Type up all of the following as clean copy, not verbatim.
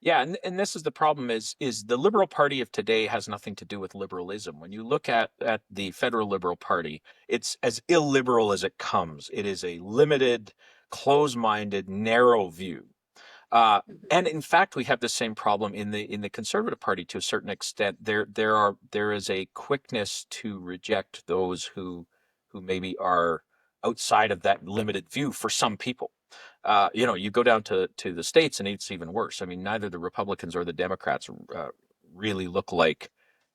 Yeah, and this is the problem is the Liberal Party of today has nothing to do with liberalism. When you look at the Federal Liberal Party, it's as illiberal as it comes. It is a limited, close-minded, narrow view. Uh, and in fact, we have the same problem in the Conservative Party to a certain extent. There is a quickness to reject those who maybe are outside of that limited view for some people. You go down to the States and it's even worse. I mean, neither the Republicans or the Democrats really look like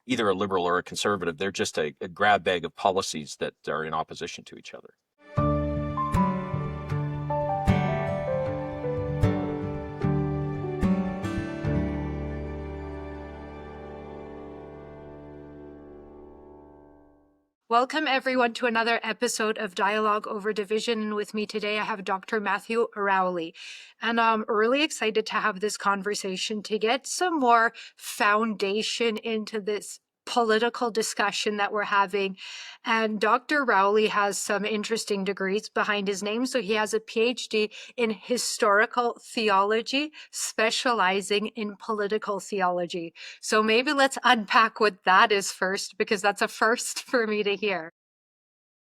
either a liberal or a conservative. They're just a grab bag of policies that are in opposition to each other. Welcome, everyone, to another episode of Dialogue Over Division. And with me today, I have Dr. Matthew Rowley. And I'm really excited to have this conversation to get some more foundation into this political discussion that we're having. And Dr. Rowley has some interesting degrees behind his name. So he has a PhD in historical theology, specializing in political theology. So maybe let's unpack what that is first, because that's a first for me to hear.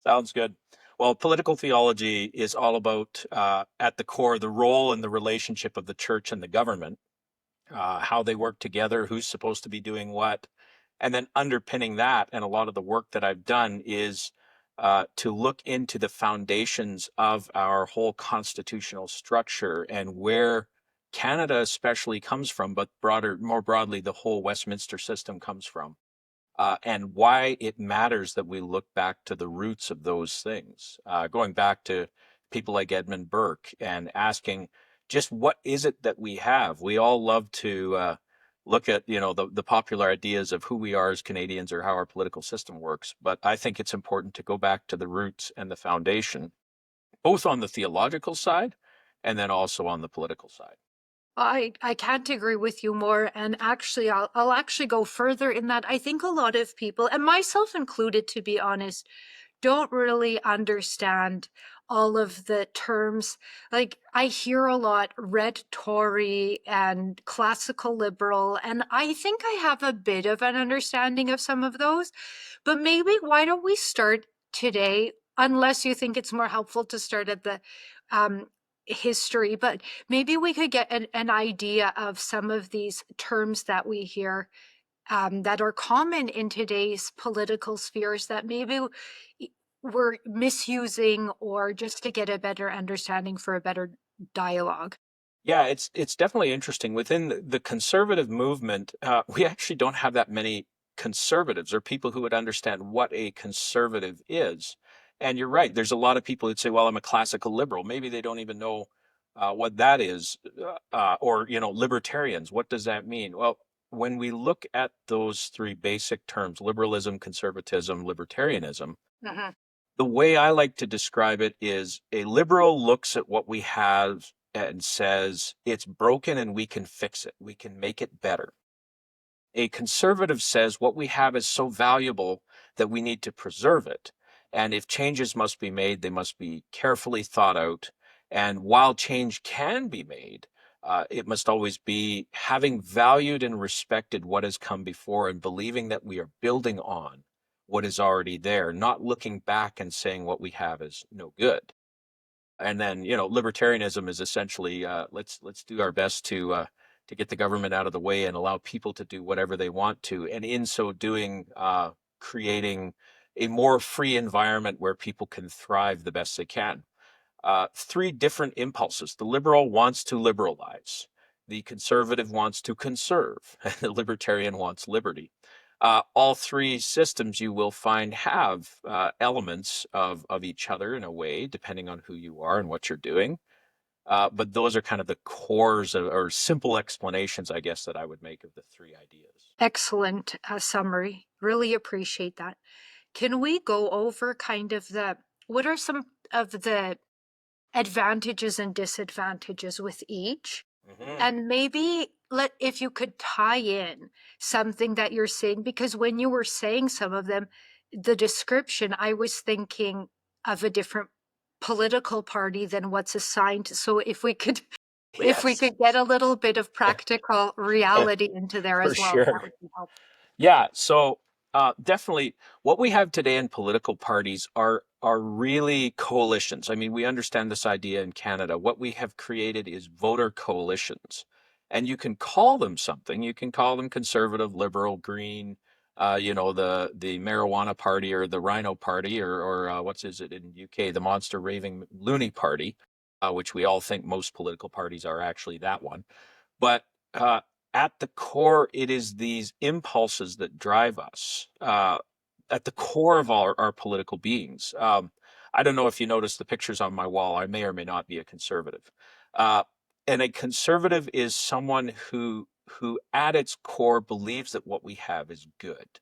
Sounds good. Well, political theology is all about, at the core, the role and the relationship of the church and the government, how they work together, who's supposed to be doing what. And then underpinning that, and a lot of the work that I've done is to look into the foundations of our whole constitutional structure and where Canada especially comes from, but more broadly, the whole Westminster system comes from, and why it matters that we look back to the roots of those things, going back to people like Edmund Burke and asking just what is it that we have. We all love to look at the popular ideas of who we are as Canadians or how our political system works, but I think it's important to go back to the roots and the foundation, both on the theological side and then also on the political side. I can't agree with you more. And actually, I'll actually go further in that. I think a lot of people, and myself included, to be honest, don't really understand all of the terms. Like, I hear a lot red Tory and classical liberal, and I think I have a bit of an understanding of some of those. But maybe why don't we start today, unless you think it's more helpful to start at the um, history, but maybe we could get an idea of some of these terms that we hear that are common in today's political spheres that maybe we're misusing, or just to get a better understanding for a better dialogue. Yeah, it's definitely interesting. Within the conservative movement, we actually don't have that many conservatives or people who would understand what a conservative is. And you're right, there's a lot of people who'd say, well, I'm a classical liberal. Maybe they don't even know what that is, or, libertarians. What does that mean? Well, when we look at those three basic terms, liberalism, conservatism, libertarianism, Mhm. the way I like to describe it is a liberal looks at what we have and says it's broken and we can fix it. We can make it better. A conservative says what we have is so valuable that we need to preserve it. And if changes must be made, they must be carefully thought out. And while change can be made, it must always be having valued and respected what has come before and believing that we are building on what is already there, not looking back and saying what we have is no good. And then, libertarianism is essentially, let's do our best to get the government out of the way and allow people to do whatever they want to, and in so doing, creating a more free environment where people can thrive the best they can. Three different impulses. The liberal wants to liberalize, the conservative wants to conserve, and the libertarian wants liberty. All three systems you will find have elements of each other in a way, depending on who you are and what you're doing. But those are kind of the cores or simple explanations, I guess, that I would make of the three ideas. Excellent summary. Really appreciate that. Can we go over kind of what are some of the advantages and disadvantages with each? Mhm. And maybe if you could tie in something that you're saying, because when you were saying some of them, the description, I was thinking of a different political party than what's assigned. So if we could If we Yes, could get a little bit of practical reality into there for as well, sure. that would be helpful. Yeah, so definitely what we have today in political parties are really coalitions. I mean, we understand this idea in Canada. What we have created is voter coalitions. And you can call them something. You can call them conservative, liberal, green, the marijuana party or the rhino party or what's is it in UK, the monster raving loony party, which we all think most political parties are actually that one. But at the core, it is these impulses that drive us at the core of our political beings. I don't know if you notice the pictures on my wall. I may or may not be a conservative. Uh, and a conservative is someone who at its core believes that what we have is good.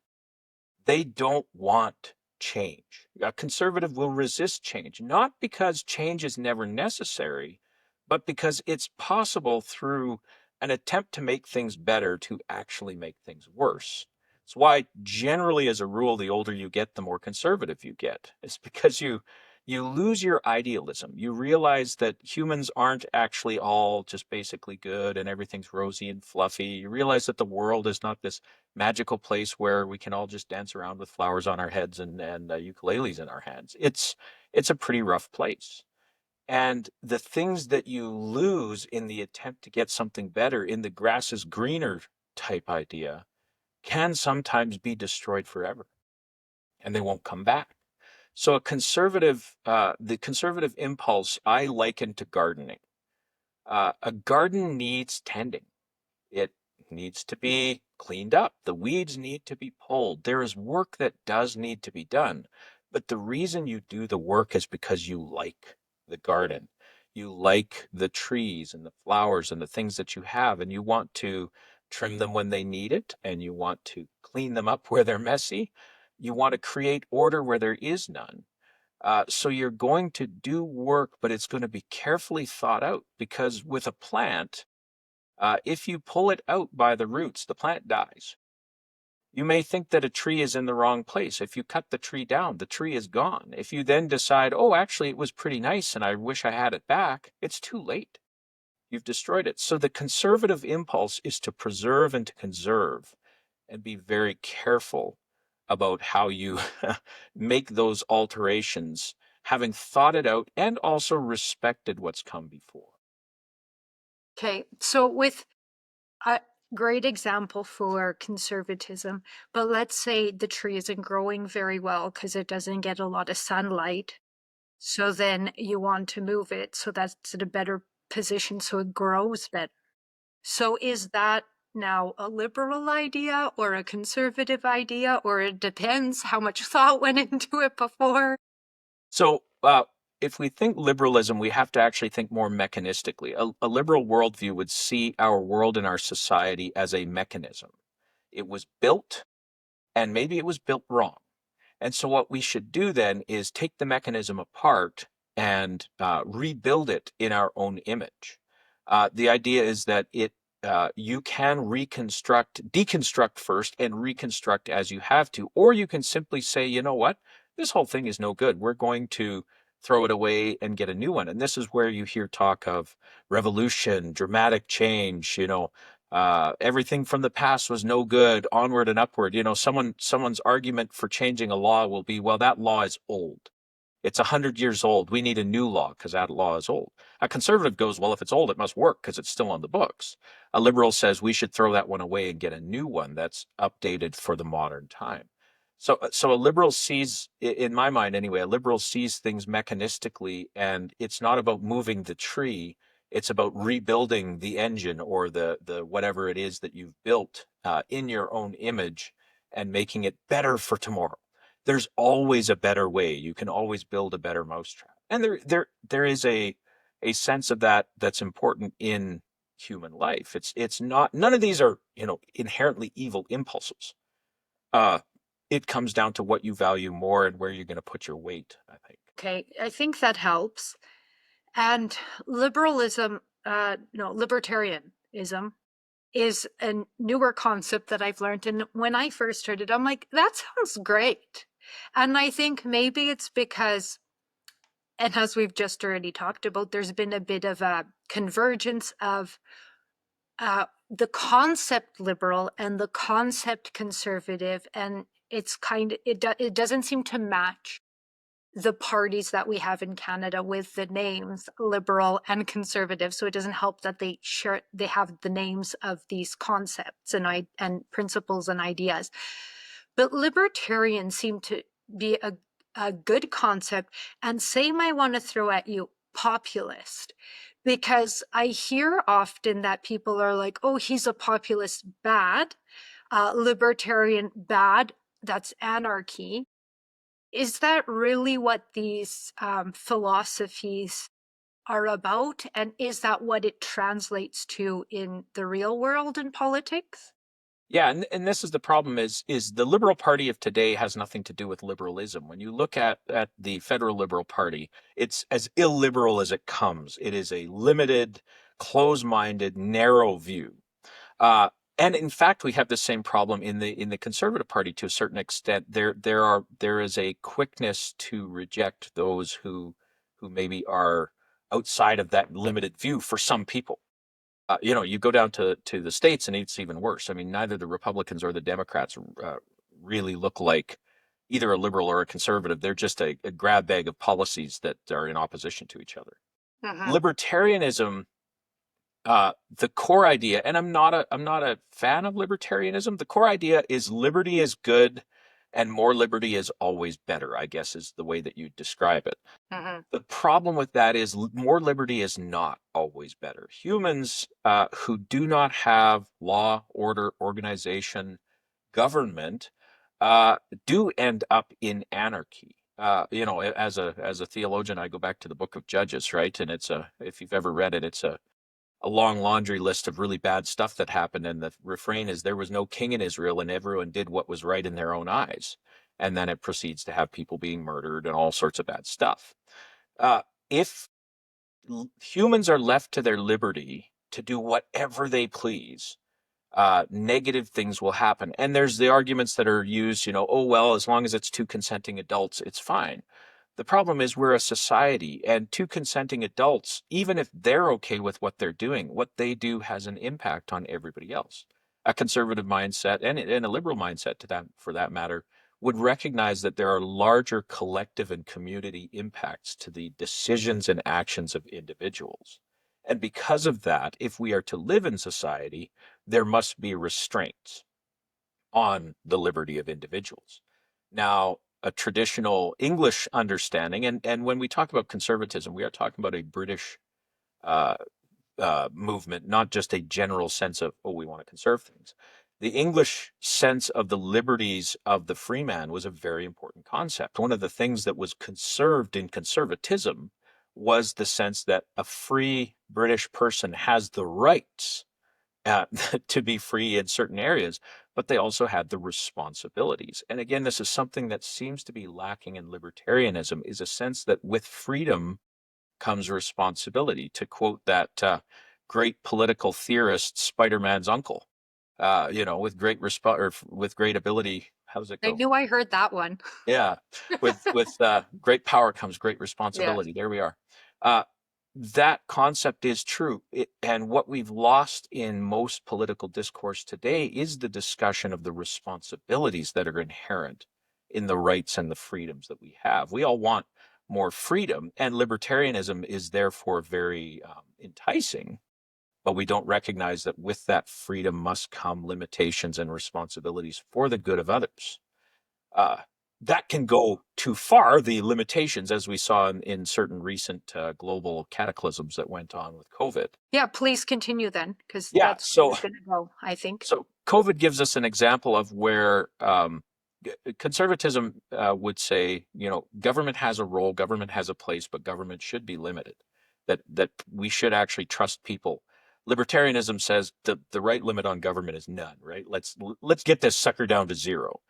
They don't want change. A conservative will resist change, not because change is never necessary, but because it's possible through an attempt to make things better to actually make things worse. It's why generally as a rule, the older you get, the more conservative you get. It's because you lose your idealism. You realize that humans aren't actually all just basically good and everything's rosy and fluffy. You realize that the world is not this magical place where we can all just dance around with flowers on our heads and ukuleles in our hands. It's a pretty rough place. And the things that you lose in the attempt to get something better in the grass is greener type idea can sometimes be destroyed forever and they won't come back. So the conservative impulse I liken to gardening. A garden needs tending. It needs to be cleaned up. The weeds need to be pulled. There is work that does need to be done. But the reason you do the work is because you like the garden. You like the trees and the flowers and the things that you have, and you want to trim them when they need it, and you want to clean them up where they're messy. You want to create order where there is none. So you're going to do work, but it's going to be carefully thought out because with a plant, if you pull it out by the roots, the plant dies. You may think that a tree is in the wrong place. If you cut the tree down, the tree is gone. If you then decide, oh, actually, it was pretty nice and I wish I had it back, it's too late. You've destroyed it. So the conservative impulse is to preserve and to conserve and be very careful about how you make those alterations, having thought it out and also respected what's come before. Okay, so with a great example for conservatism, but let's say the tree isn't growing very well because it doesn't get a lot of sunlight. So then you want to move it so that's in a better position so it grows better. So is that now a liberal idea or a conservative idea, or it depends how much thought went into it before? So, if we think liberalism, we have to actually think more mechanistically. A liberal worldview would see our world and our society as a mechanism. It was built, and maybe it was built wrong. And so, what we should do then is take the mechanism apart and rebuild it in our own image. The idea is that you can deconstruct first and reconstruct as you have to, or you can simply say, you know what, this whole thing is no good. We're going to throw it away and get a new one. And this is where you hear talk of revolution, dramatic change, everything from the past was no good, onward and upward. Someone's argument for changing a law will be, well, that law is old. It's 100 years old. We need a new law because that law is old. A conservative goes, well, if it's old, it must work because it's still on the books. A liberal says we should throw that one away and get a new one that's updated for the modern time. So a liberal sees, in my mind anyway, a liberal sees things mechanistically, and it's not about moving the tree. It's about rebuilding the engine or the whatever it is that you've built in your own image and making it better for tomorrow. There's always a better way. You can always build a better mousetrap. And there is a sense of that that's important in human life. It's not, none of these are, inherently evil impulses. Uh it comes down to what you value more and where you're going to put your weight, I think. Okay, I think that helps. And liberalism, no, libertarianism is a newer concept that I've learned. And when I first heard it, I'm like, that sounds great. And I think maybe it's because And as we've just already talked about, there's been a bit of a convergence of the concept liberal and the concept conservative, and it doesn't seem to match the parties that we have in Canada with the names liberal and conservative. So it doesn't help that they have the names of these concepts and principles and ideas. But libertarians seem to be a good concept, and same I want to throw at you, populist, because I hear often that people are like, oh, he's a populist, bad, libertarian, bad, that's anarchy. Is that really what these philosophies are about? And is that what it translates to in the real world in politics? Yeah, and this is the problem is the Liberal Party of today has nothing to do with liberalism. When you look at the Federal Liberal Party, it's as illiberal as it comes. It is a limited, close-minded, narrow view. Uh, and in fact, we have the same problem in the Conservative Party to a certain extent. There is a quickness to reject those who maybe are outside of that limited view for some people. You go down to the States and it's even worse. I mean, neither the Republicans or the Democrats really look like either a liberal or a conservative. They're just a grab bag of policies that are in opposition to each other. Mm-hmm. Libertarianism, the core idea, and I'm not a fan of libertarianism. The core idea is liberty is good, and more liberty is always better, I guess is the way that you describe it. Mm-hmm. The problem with that is more liberty is not always better. Humans who do not have law, order, organization, government uh, do end up in anarchy. As a theologian, I go back to the Book of Judges, right? And if you've ever read it, it's a long laundry list of really bad stuff that happened. And the refrain is there was no king in Israel, and everyone did what was right in their own eyes. And then it proceeds to have people being murdered and all sorts of bad stuff. If humans are left to their liberty to do whatever they please, negative things will happen. And there's the arguments that are used, oh, well, as long as it's two consenting adults, it's fine. The problem is we're a society, and two consenting adults, even if they're okay with what they're doing, what they do has an impact on everybody else. A conservative mindset and a liberal mindset to that, for that matter, would recognize that there are larger collective and community impacts to the decisions and actions of individuals. And because of that, if we are to live in society, there must be restraints on the liberty of individuals. Now, a traditional English understanding, and when we talk about conservatism, we are talking about a British uh, movement, not just a general sense of, oh, we want to conserve things. The English sense of the liberties of the free man was a very important concept. One of the things that was conserved in conservatism was the sense that a free British person has the rights uh, to be free in certain areas, but they also had the responsibilities. And again, this is something that seems to be lacking in libertarianism, is a sense that with freedom comes responsibility. To quote that great political theorist, Spider-Man's uncle, with with great ability. How does it I go? knew I heard that one. Yeah, with great power comes great Yes. responsibility. There we are. Uh, that concept is true. And what we've lost in most political discourse today is the discussion of the responsibilities that are inherent in the rights and the freedoms that we have. We all want more freedom, and libertarianism is therefore very enticing, but we don't recognize that with that freedom must come limitations and responsibilities for the good of others. Uh, that can go too far, the limitations, as we saw in certain recent global cataclysms that went on with COVID. Yeah, please continue then, because Yeah, that's where I so was going to go, I think. so COVID gives us an example of where conservatism would say, government has a role, government has a place, but government should be limited. That we should actually trust people. Libertarianism says the right limit on government is none. Right? Let's get this sucker down to zero.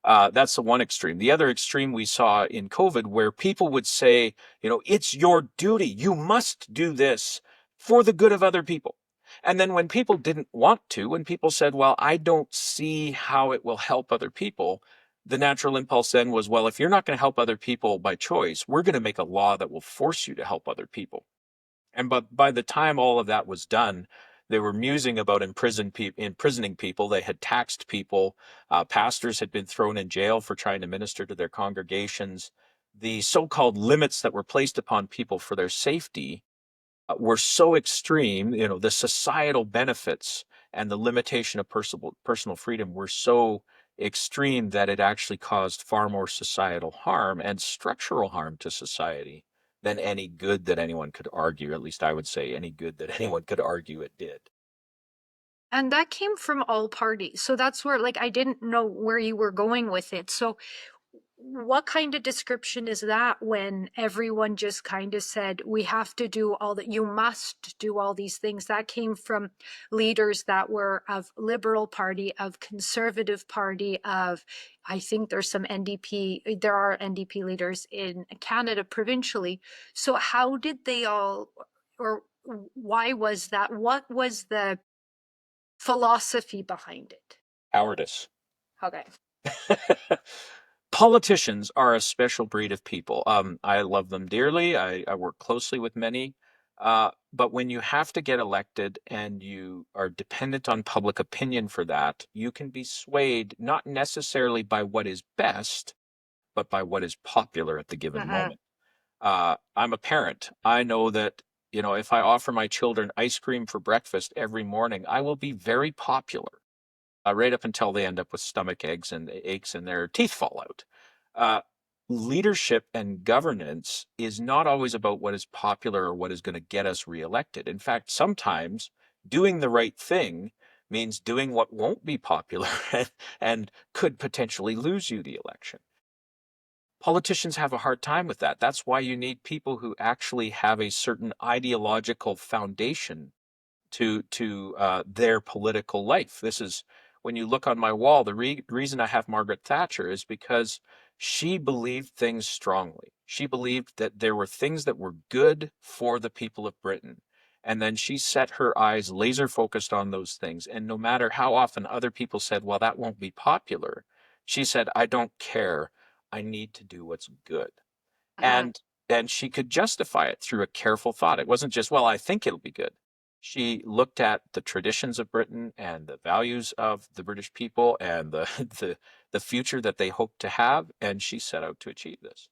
That's the one extreme. The other extreme we saw in COVID, where people would say, it's your duty. You must do this for the good of other people. And then when people didn't want to, when people said, well, I don't see how it will help other people, The natural impulse then was, well, if you're not going to help other people by choice, we're going to make a law that will force you to help other people. And but by the time all of that was done, they were musing about imprisoning people. They had taxed people. Pastors had been thrown in jail for trying to minister to their congregations. The so-called limits that were placed upon people for their safety were so extreme. The societal benefits and the limitation of personal freedom were so extreme that it actually caused far more societal harm and structural harm to society than any good that anyone could argue. At least I would say any good that anyone could argue it did. And that came from all parties. So that's where, like, I didn't know where you were going with it. So what kind of description is that when everyone just kind of said, we have to do all that, you must do all these things? That came from leaders that were of Liberal Party, of Conservative Party, of, I think there's some NDP, there are NDP leaders in Canada provincially. So how did they all, or why was that? What was the philosophy behind it? Cowardice. Okay. Politicians are a special breed of people. I love them dearly. I work closely with many. But when you have to get elected and you are dependent on public opinion for that, you can be swayed not necessarily by what is best, but by what is popular at the given Mm-hmm. moment. I'm a parent. I know that, if I offer my children ice cream for breakfast every morning, I will be very popular, right up until they end up with stomach aches and their teeth fall out. Uh, Leadership and governance is not always about what is popular or what is going to get us reelected. In fact, sometimes doing the right thing means doing what won't be popular and could potentially lose you the election. Politicians have a hard time with that. That's why you need people who actually have a certain ideological foundation to their political life. This is when you look on my wall. The reason I have Margaret Thatcher is because she believed things strongly. She believed that there were things that were good for the people of Britain. And then she set her eyes laser focused on those things. And no matter how often other people said, well, that won't be popular, she said, I don't care. I need to do what's good. Mm-hmm. And she could justify it through a careful thought. It wasn't just, well, I think it'll be good. She looked at the traditions of Britain and the values of the British people and the the future that they hoped to have, and she set out to achieve this.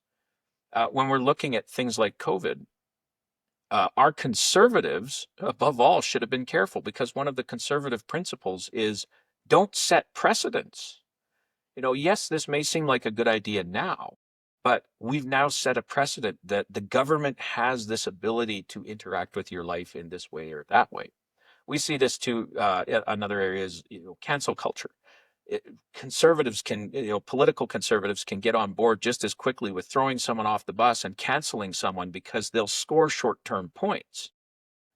When we're looking at things like COVID, our conservatives, above all, should have been careful, because one of the conservative principles is don't set precedents. Yes, this may seem like a good idea now, but we've now set a precedent that the government has this ability to interact with your life in this way or that way. We see this too. Another area is, cancel culture. Conservatives can, political conservatives can get on board just as quickly with throwing someone off the bus and canceling someone because they'll score short-term points.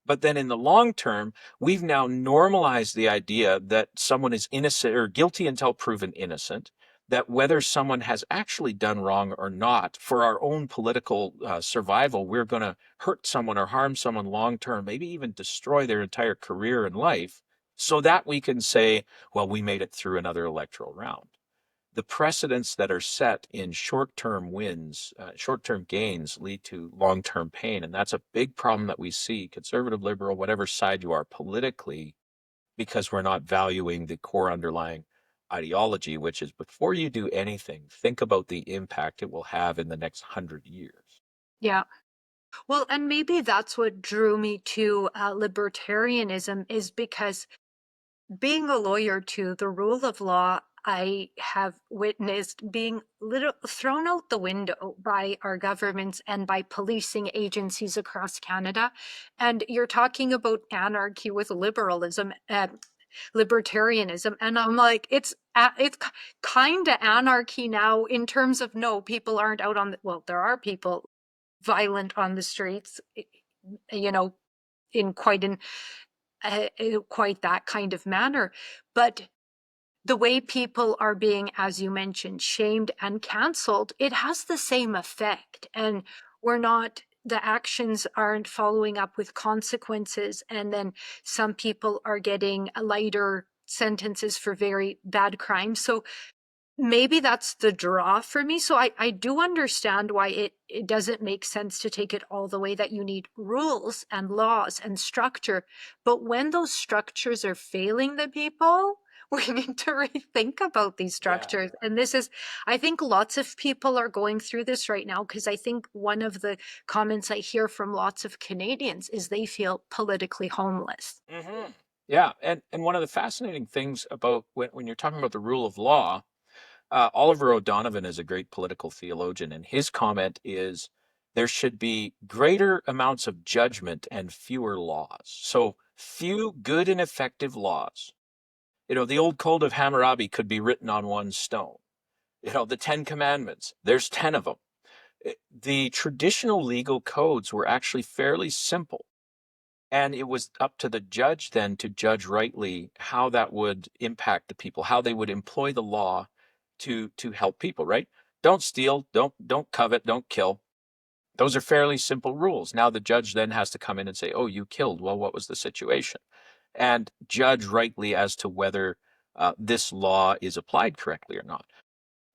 But then in the long term, we've now normalized the idea that someone is innocent or guilty until proven innocent, that whether someone has actually done wrong or not, for our own political survival, we're going to hurt someone or harm someone long term, maybe even destroy their entire career and life, so that we can say, well, we made it through another electoral round. The precedents that are set in short-term wins, short-term gains lead to long-term pain. And that's a big problem that we see, conservative, liberal, whatever side you are politically, because we're not valuing the core underlying ideology, which is before you do anything, think about the impact it will have in the next 100 years. Yeah. Well, and maybe that's what drew me to libertarianism, is because being a lawyer to the rule of law, I have witnessed being thrown out the window by our governments and by policing agencies across Canada. And you're talking about anarchy with liberalism, libertarianism, and I'm like, it's kind of anarchy now in terms of, no, people aren't out on the, well, there are people violent on the streets, you know, in quite that kind of manner. But the way people are being, as you mentioned, shamed and canceled, it has the same effect. And the actions aren't following up with consequences. And then some people are getting lighter sentences for very bad crimes. So maybe that's the draw for me. So I do understand why it doesn't make sense to take it all the way that you need rules and laws and structure. But when those structures are failing the people, we need to rethink about these Yeah. structures. And this is, I think lots of people are going through this right now, because I think one of the comments I hear from lots of Canadians is they feel politically homeless. Hmm. Yeah, and one of the fascinating things about when you're talking about the rule of law, Oliver O'Donovan is a great political theologian, and his comment is there should be greater amounts of judgment and fewer laws. So few good and effective laws. The old Code of Hammurabi could be written on one stone. The Ten Commandments, there's 10 of them. The traditional legal codes were actually fairly simple. And it was up to the judge then to judge rightly how that would impact the people, how they would employ the law to help people, right? Don't steal, don't covet, don't kill. Those are fairly simple rules. Now the judge then has to come in and say, "Oh, you killed. Well, what was the situation?" And judge rightly as to whether this law is applied correctly or not.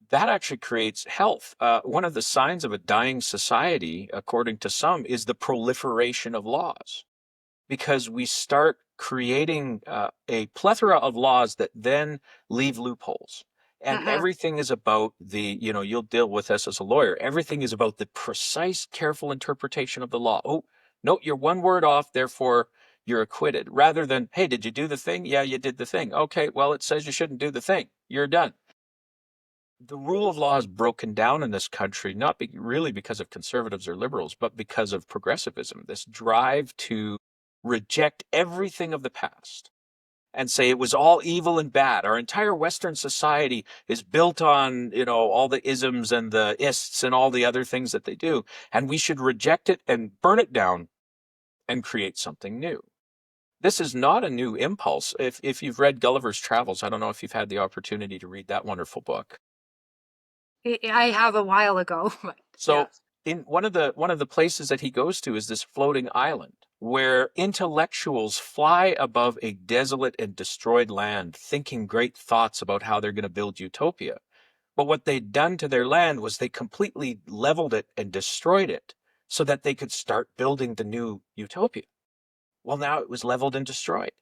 That actually creates health. One of the signs of a dying society, according to some, is the proliferation of laws, because we start creating a plethora of laws that then leave loopholes. And Mhm. everything is about you'll deal with this as a lawyer. Everything is about the precise, careful interpretation of the law. Oh, no, you're one word off, therefore you're acquitted. Rather than, hey, did you do the thing? Yeah, you did the thing. Okay, well, it says you shouldn't do the thing. You're done. The rule of law is broken down in this country, not really because of conservatives or liberals, but because of progressivism, this drive to reject everything of the past and say it was all evil and bad. Our entire Western society is built on, all the isms and the ists and all the other things that they do. And we should reject it and burn it down and create something new. This is not a new impulse. If you've read Gulliver's Travels, I don't know if you've had the opportunity to read that wonderful book. I have a while ago, but yeah. So in one of the places that he goes to is this floating island where intellectuals fly above a desolate and destroyed land, thinking great thoughts about how they're going to build utopia. But what they'd done to their land was they completely leveled it and destroyed it so that they could start building the new utopia. Well, now it was leveled and destroyed.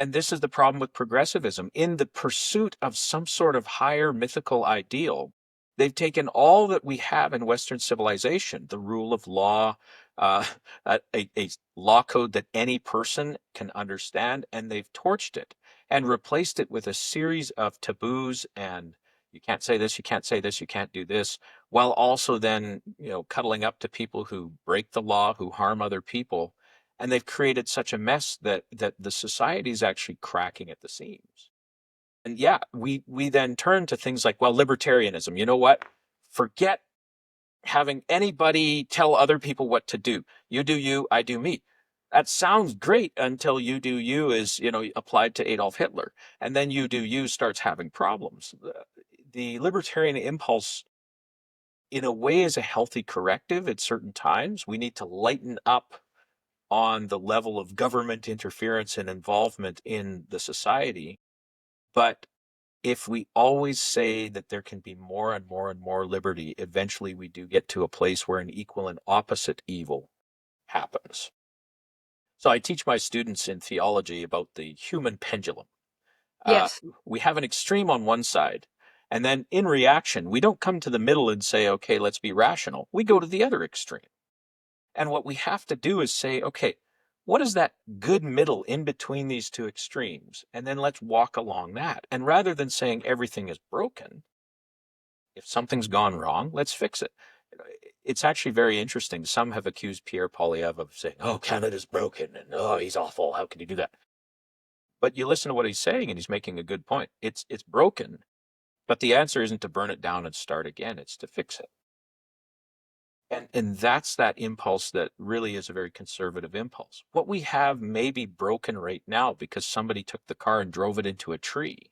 And this is the problem with progressivism. In the pursuit of some sort of higher mythical ideal, they've taken all that we have in Western civilization, the rule of law, uh, a law code that any person can understand, and they've torched it and replaced it with a series of taboos and you can't say this, you can't say this, you can't do this, while also then, cuddling up to people who break the law, who harm other people, and they've created such a mess that the society is actually cracking at the seams. And yeah, we then turn to things like, well, libertarianism. You know what? Forget having anybody tell other people what to do. You do you, I do me. That sounds great until you do you is, applied to Adolf Hitler. And then you do you starts having problems. The libertarian impulse, in a way, is a healthy corrective at certain times. We need to lighten up on the level of government interference and involvement in the society. But if we always say that there can be more and more and more liberty, eventually we do get to a place where an equal and opposite evil happens. So I teach my students in theology about the human pendulum. Uh, Yes. we have an extreme on one side, and then in reaction, we don't come to the middle and say, okay, let's be rational. We go to the other extreme. And what we have to do is say, okay, what is that good middle in between these two extremes? And then let's walk along that. And rather than saying everything is broken, if something's gone wrong, let's fix it. It's actually very interesting. Some have accused Pierre Poilievre of saying, oh, Canada's broken and oh, he's awful. How can you do that? But you listen to what he's saying and he's making a good point. It's broken, but the answer isn't to burn it down and start again. It's to fix it. And that's that impulse that really is a very conservative impulse. What we have may be broken right now because somebody took the car and drove it into a tree.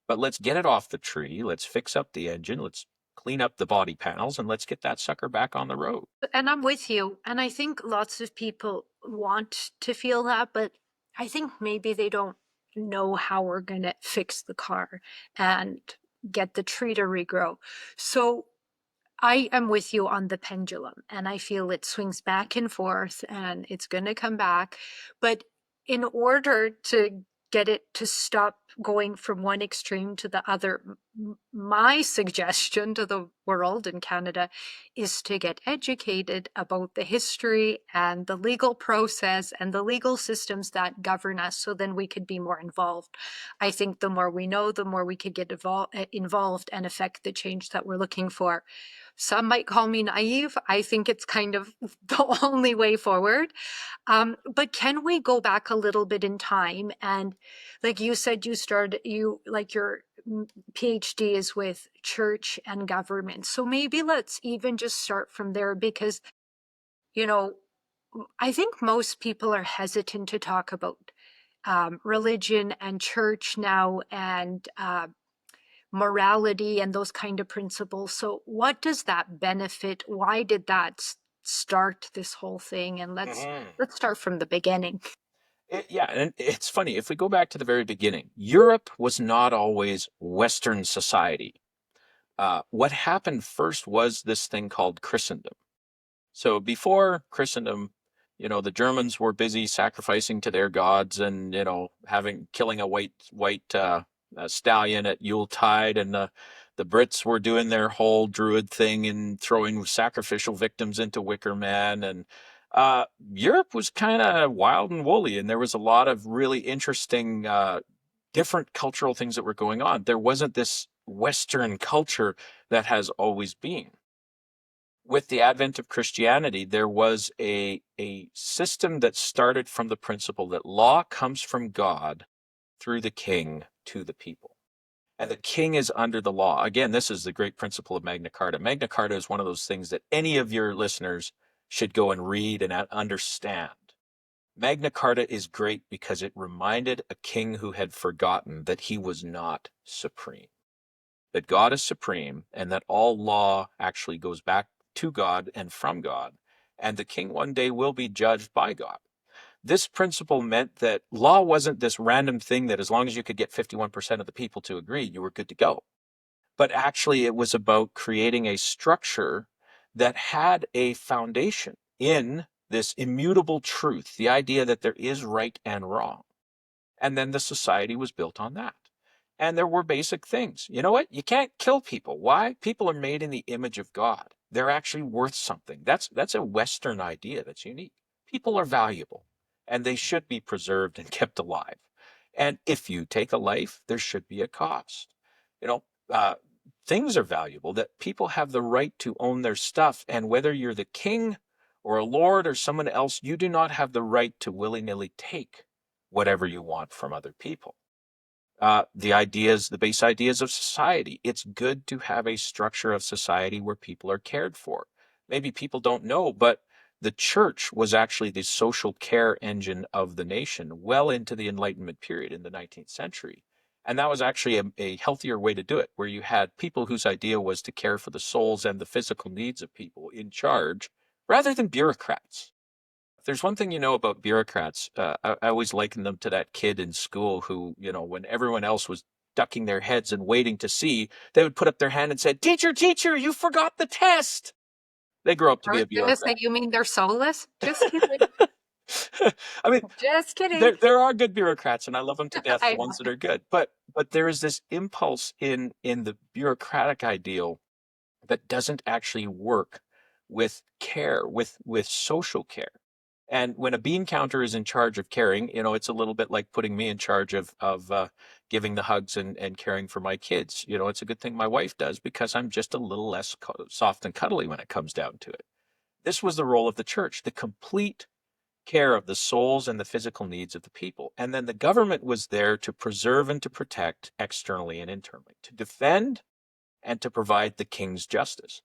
But let's get it off the tree. Let's fix up the engine. Let's clean up the body panels and let's get that sucker back on the road. And I'm with you. And I think lots of people want to feel that, but I think maybe they don't know how we're going to fix the car. And get the tree to regrow. So I am with you on the pendulum, and I feel it swings back and forth and it's going to come back. But in order to get it to stop going from one extreme to the other, my suggestion to the world in Canada is to get educated about the history and the legal process and the legal systems that govern us, so then we could be more involved. I think the more we know, the more we could get involved and affect the change that we're looking for. Some might call me naive. I think it's kind of the only way forward. But can we go back a little bit in time? And like you said, you like your PhD is with church and government. So maybe let's even just start from there, because, you know, I think most people are hesitant to talk about religion and church now, and morality and those kind of principles. So what does that benefit? Why did that start this whole thing? And Mhm. let's start from the beginning. Yeah, and it's funny, if we go back to the very beginning, Europe was not always Western society. What happened first was this thing called Christendom. So before Christendom, the Germans were busy sacrificing to their gods and, killing a white stallion at Yuletide, and the Brits were doing their whole druid thing and throwing sacrificial victims into Wicker Man. And Europe was kind of wild and woolly, and there was a lot of really interesting different cultural things that were going on. There wasn't this Western culture that has always been. With the advent of Christianity, there was a system that started from the principle that law comes from God through the king to the people. And the king is under the law. Again, this is the great principle of Magna Carta. Magna Carta is one of those things that any of your listeners should go and read and understand. Magna Carta is great because it reminded a king who had forgotten that he was not supreme, that God is supreme, and that all law actually goes back to God and from God, and the king one day will be judged by God. This principle meant that law wasn't this random thing that as long as you could get 51% of the people to agree, you were good to go. But actually, it was about creating a structure that had a foundation in this immutable truth, the idea that there is right and wrong. And then the society was built on that. And there were basic things. You know what? You can't kill people. Why? People are made in the image of God. They're actually worth something. That's a Western idea that's unique. People are valuable, and they should be preserved and kept alive. And if you take a life, there should be a cost. You know, uh, things are valuable, that people have the right to own their stuff. And whether you're the king or a lord or someone else, you do not have the right to willy-nilly take whatever you want from other people. The base ideas of society. It's good to have a structure of society where people are cared for. Maybe people don't know, but the church was actually the social care engine of the nation well into the Enlightenment period in the 19th century. And that was actually a healthier way to do it, where you had people whose idea was to care for the souls and the physical needs of people in charge rather than bureaucrats. If there's one thing about bureaucrats, I always liken them to that kid in school who, when everyone else was ducking their heads and waiting to see, they would put up their hand and say, "Teacher, teacher, you forgot the test." They grow up to I be was a going to say, bureaucrat. you mean they're soulless? Just kidding. I mean, Just kidding. there are good bureaucrats, and I love them to death, the I ones that are good. But there is this impulse in the bureaucratic ideal that doesn't actually work with care, with social care. And when a bean counter is in charge of caring, it's a little bit like putting me in charge of giving the hugs and caring for my kids. It's a good thing my wife does, because I'm just a little less soft and cuddly when it comes down to it. This was the role of the church, the complete care of the souls and the physical needs of the people. And then the government was there to preserve and to protect externally and internally, to defend and to provide the king's justice.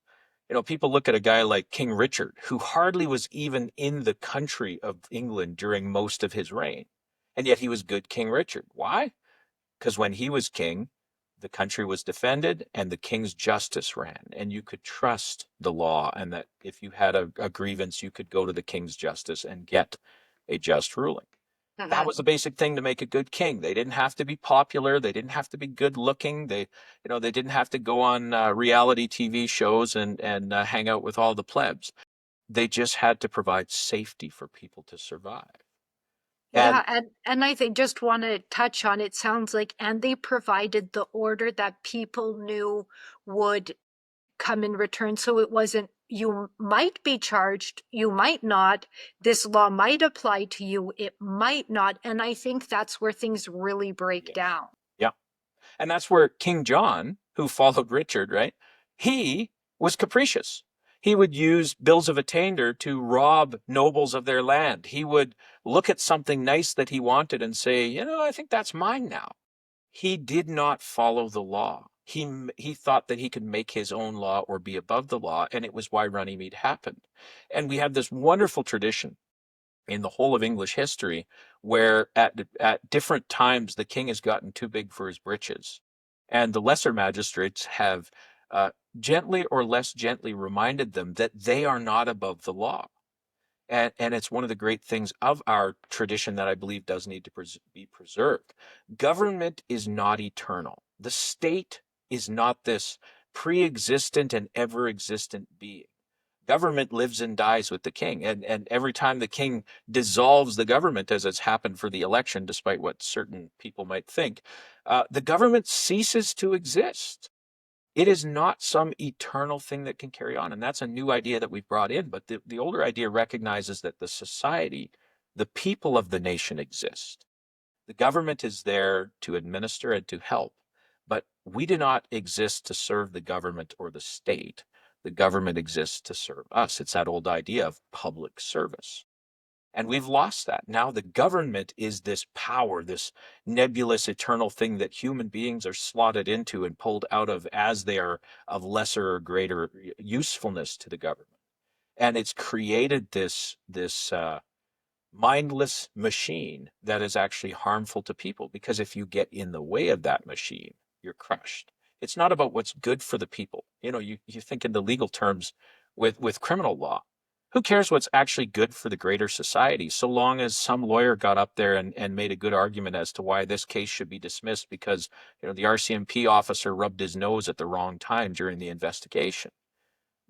People look at a guy like King Richard, who hardly was even in the country of England during most of his reign. And yet he was good King Richard. Why? Because when he was king, the country was defended and the king's justice ran. And you could trust the law, and that if you had a grievance, you could go to the king's justice and get a just ruling. That Mhm. was the basic thing to make a good king. They didn't have to be popular. They didn't have to be good looking. They didn't have to go on reality TV shows and hang out with all the plebs. They just had to provide safety for people to survive. And Yeah, and I think just want to touch on it sounds like and they provided the order that people knew would come in return. So it wasn't you might be charged, you might not. This law might apply to you, it might not. And I think that's where things really break yes, down. yeah, and that's where King John, who followed Richard, right? He was capricious. He would use bills of attainder to rob nobles of their land. He would look at something nice that he wanted and say, I think that's mine now. He did not follow the law. He thought that he could make his own law or be above the law, and it was why Runnymede happened. And we have this wonderful tradition in the whole of English history where at different times the king has gotten too big for his britches. And the lesser magistrates have uh, gently or less gently reminded them that they are not above the law. And it's one of the great things of our tradition that I believe does need to be preserved. Government is not eternal. The state is not this pre existent and ever existent being. Government lives and dies with the king. And every time the king dissolves the government, as has happened for the election, despite what certain people might think, the government ceases to exist. It is not some eternal thing that can carry on. And that's a new idea that we've brought in. But the older idea recognizes that the society, the people of the nation exist. The government is there to administer and to help. But we do not exist to serve the government or the state. The government exists to serve us. It's that old idea of public service. And we've lost that. Now the government is this power, this nebulous eternal thing that human beings are slotted into and pulled out of as they are of lesser or greater usefulness to the government. And it's created this mindless machine that is actually harmful to people, because if you get in the way of that machine, you're crushed. It's not about what's good for the people. You think in the legal terms with criminal law. Who cares what's actually good for the greater society, so long as some lawyer got up there and made a good argument as to why this case should be dismissed because the RCMP officer rubbed his nose at the wrong time during the investigation.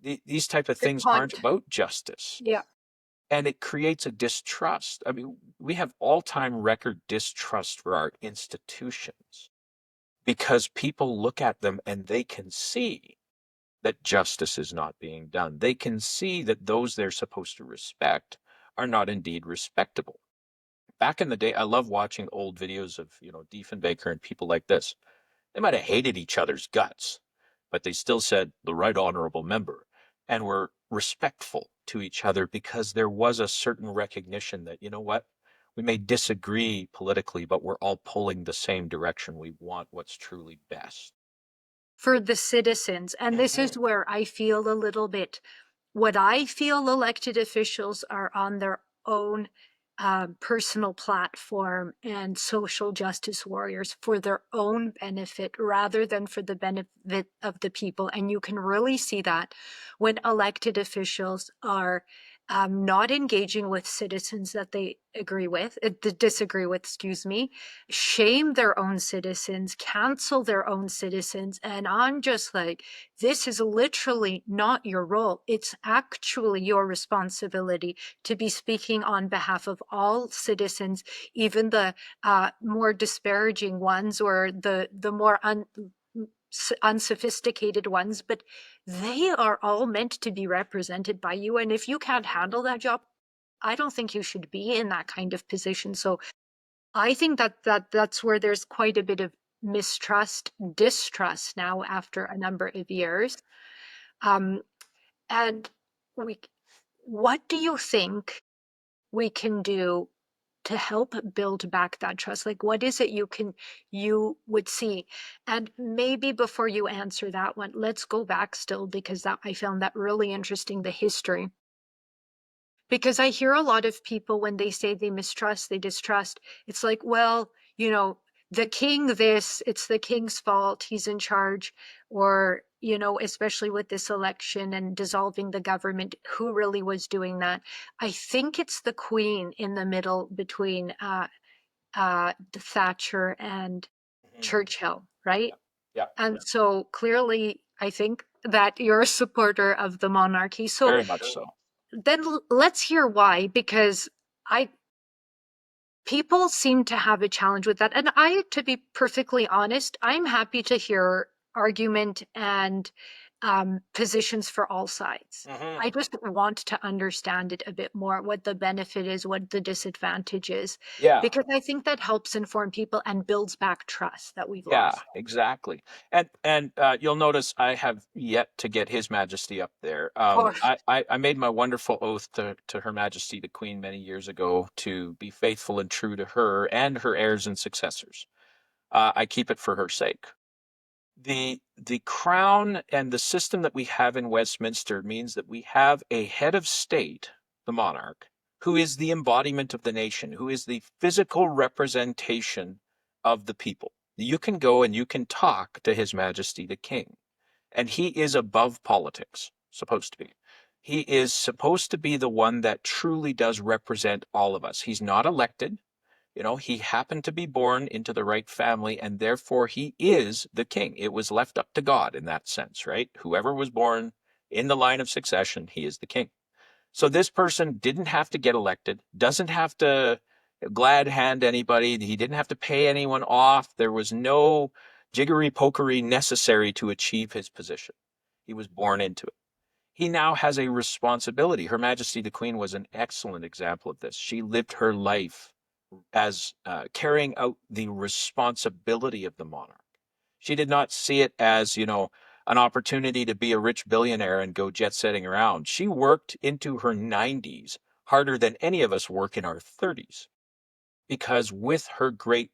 These type of Good things aren't point. about justice, Yeah. and it creates a distrust. I mean, we have all-time record distrust for our institutions because people look at them and they can see that justice is not being done. They can see that those they're supposed to respect are not indeed respectable. Back in the day, I love watching old videos of, Diefenbaker and people like this. They might have hated each other's guts, but they still said the right honorable member and were respectful to each other because there was a certain recognition that, you know what, we may disagree politically, but we're all pulling the same direction. We want what's truly best. For the citizens. And this is Mhm. where I feel a little bit what I feel elected officials are on their own personal platform and social justice warriors for their own benefit rather than for the benefit of the people. And you can really see that when elected officials are not engaging with citizens that they agree with, disagree with, excuse me, shame their own citizens, cancel their own citizens. And I'm just like, this is literally not your role. It's actually your responsibility to be speaking on behalf of all citizens, even the more disparaging ones or the more unsophisticated ones, but they are all meant to be represented by you. And if you can't handle that job, I don't think you should be in that kind of position. So I think that's where there's quite a bit of mistrust, distrust now after a number of years. Um, and we, what do you think we can do to help build back that trust? Like, what is it you would see? And maybe before you answer that one, let's go back still because that I found that really interesting, the history. Because I hear a lot of people when they say they mistrust, they distrust, it's like, well, the king, it's the king's fault, he's in charge. Or, especially with this election and dissolving the government, who really was doing that? I think it's the queen in the middle between Thatcher and Mhm. Churchill, right? Yeah, yeah, And so clearly, I think that you're a supporter of the monarchy. So very much so. then let's hear why, because I people seem to have a challenge with that. And I, to be perfectly honest, I'm happy to hear argument and positions for all sides. Hmm. I just want to understand it a bit more, what the benefit is, what the disadvantage is, Yeah. because I think that helps inform people and builds back trust that we've Yeah, lost. exactly. And you'll notice I have yet to get His Majesty up there. Or I made my wonderful oath to Her Majesty the Queen many years ago to be faithful and true to her and her heirs and successors. I keep it for her sake. The crown and the system that we have in Westminster means that we have a head of state, the monarch, who is the embodiment of the nation, who is the physical representation of the people. You can go and you can talk to His Majesty the King, and he is above politics, supposed to be. He is supposed to be the one that truly does represent all of us. He's not elected. He happened to be born into the right family, and therefore he is the king. It was left up to God in that sense, right? Whoever was born in the line of succession, he is the king. So this person didn't have to get elected, doesn't have to glad hand anybody. He didn't have to pay anyone off. There was no jiggery pokery necessary to achieve his position. He was born into it. He now has a responsibility. Her Majesty the Queen was an excellent example of this. She lived her life as carrying out the responsibility of the monarch. She did not see it as, an opportunity to be a rich billionaire and go jet setting around. She worked into her 90s harder than any of us work in our 30s because with her great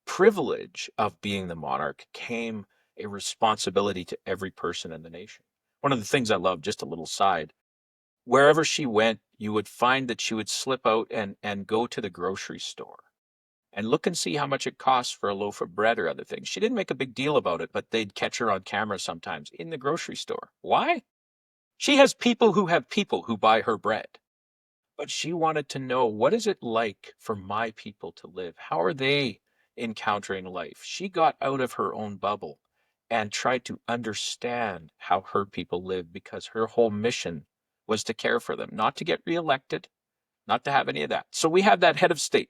privilege of being the monarch came a responsibility to every person in the nation. One of the things I love, just a little side, wherever she went, you would find that she would slip out and go to the grocery store and look and see how much it costs for a loaf of bread or other things. She didn't make a big deal about it, but they'd catch her on camera sometimes in the grocery store. Why? She has people who buy her bread. But she wanted to know, what is it like for my people to live? How are they encountering life? She got out of her own bubble and tried to understand how her people live because her whole mission was to care for them, not to get reelected, not to have any of that. So we have that head of state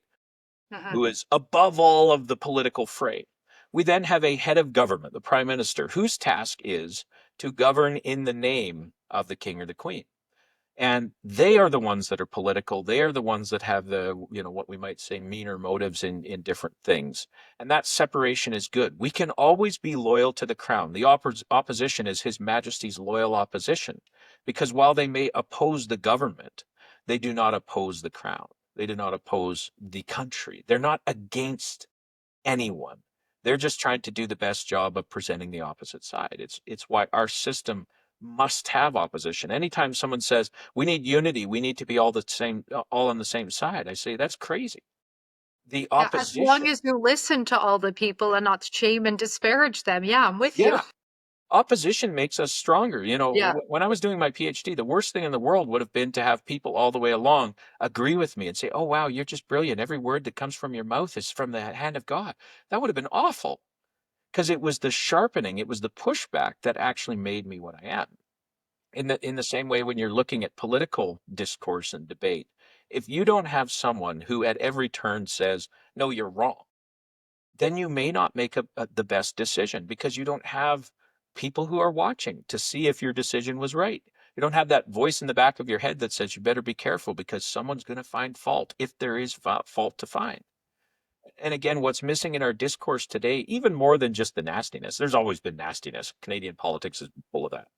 Mhm. who is above all of the political fray. We then have a head of government, the prime minister, whose task is to govern in the name of the king or the queen. And they are the ones that are political. They are the ones that have what we might say, meaner motives in different things. And that separation is good. We can always be loyal to the crown. The opposition is His Majesty's loyal opposition, because while they may oppose the government, they do not oppose the crown. They do not oppose the country. They're not against anyone. They're just trying to do the best job of presenting the opposite side. It's why our system must have opposition. Anytime someone says we need unity, we need to be all on the same side, I say that's crazy. The Yeah, as long opposition, as you listen to all the people and not shame and disparage them. Yeah, I'm with you. yeah, opposition makes us stronger. Yeah. When I was doing my PhD, the worst thing in the world would have been to have people all the way along agree with me and say, "Oh wow, you're just brilliant. Every word that comes from your mouth is from the hand of God." That would have been awful, because it was the sharpening, it was the pushback that actually made me what I am. In the same way, when you're looking at political discourse and debate, if you don't have someone who at every turn says, "No, you're wrong," then you may not make the best decision, because you don't have people who are watching to see if your decision was right. You don't have that voice in the back of your head that says you better be careful because someone's going to find fault if there is fault to find. And again, what's missing in our discourse today, even more than just the nastiness, there's always been nastiness. Canadian politics is full of that.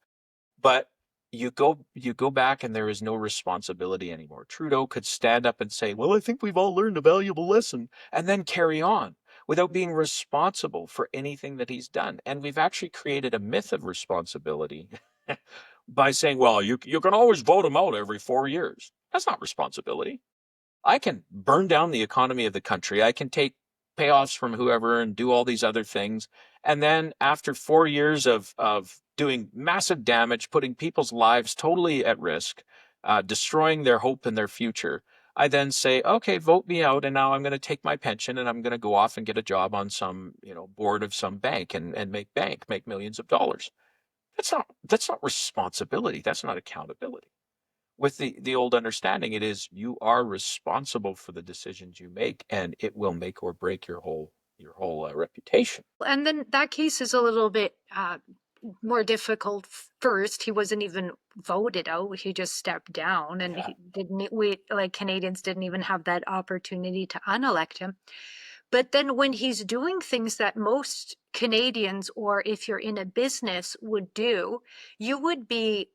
But you go back and there is no responsibility anymore. Trudeau could stand up and say, "Well, I think we've all learned a valuable lesson," and then carry on without being responsible for anything that he's done. And we've actually created a myth of responsibility by saying, "Well, you can always vote him out every 4 years." That's not responsibility. I can burn down the economy of the country. I can take payoffs from whoever and do all these other things. And then after 4 years of doing massive damage, putting people's lives totally at risk, destroying their hope and their future, I then say, okay, vote me out, and now I'm going to take my pension and I'm going to go off and get a job on some, board of some bank and make millions of dollars. That's not responsibility. That's not accountability. With the old understanding, it is you are responsible for the decisions you make, and it will make or break your whole reputation. And then that case is a little bit more difficult. First, he wasn't even voted out. He just stepped down, and Yeah. he didn't, we, like Canadians, didn't even have that opportunity to unelect him. But then when he's doing things that most Canadians, or if you're in a business, would do, you would be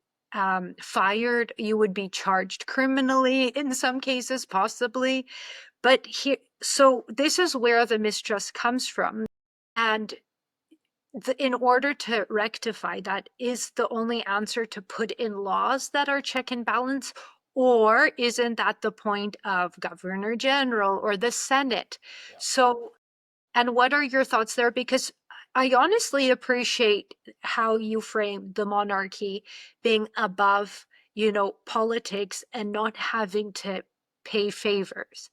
fired, you would be charged criminally in some cases, possibly. But here, so this is where the mistrust comes from. And in order to rectify that, is the only answer to put in laws that are check and balance? Or isn't that the point of Governor General or the Senate? Yeah. So, and what are your thoughts there? Because I honestly appreciate how you frame the monarchy being above, politics and not having to pay favors.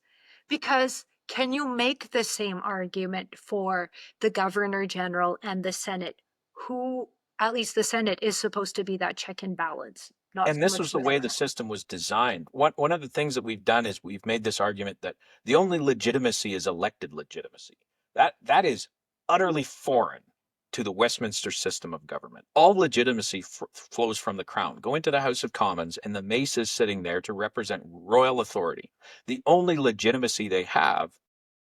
Because can you make the same argument for the Governor General and the Senate, who, at least the Senate, is supposed to be that check and balance, not And so this much was the the way the Senate? system was designed. One of the things that we've done is we've made this argument that the only legitimacy is elected legitimacy. That is utterly foreign to the Westminster system of government. All legitimacy flows from the crown. Go into the House of Commons, and the mace is sitting there to represent royal authority. The only legitimacy they have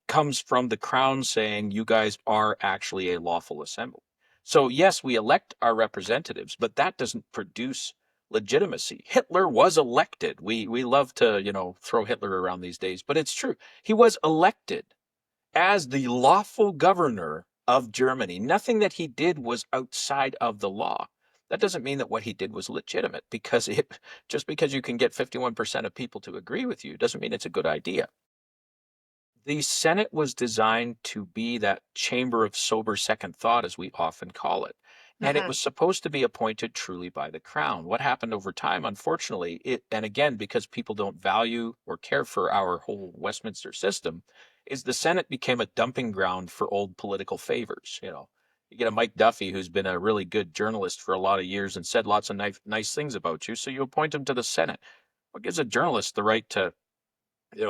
comes from the crown saying you guys are actually a lawful assembly. So yes, we elect our representatives, but that doesn't produce legitimacy. Hitler was elected. We love to, throw Hitler around these days, but it's true. He was elected as the lawful governor of Germany. Nothing that he did was outside of the law. That doesn't mean that what he did was legitimate, because just because you can get 51% of people to agree with you doesn't mean it's a good idea. The Senate was designed to be that chamber of sober second thought, as we often call it. And it Mm-hmm. was supposed to be appointed truly by the crown. What happened over time, unfortunately, and again, because people don't value or care for our whole Westminster system, is the Senate became a dumping ground for old political favors. You get a Mike Duffy who's been a really good journalist for a lot of years and said lots of nice things about you, so you appoint him to the Senate. What gives a journalist the right to,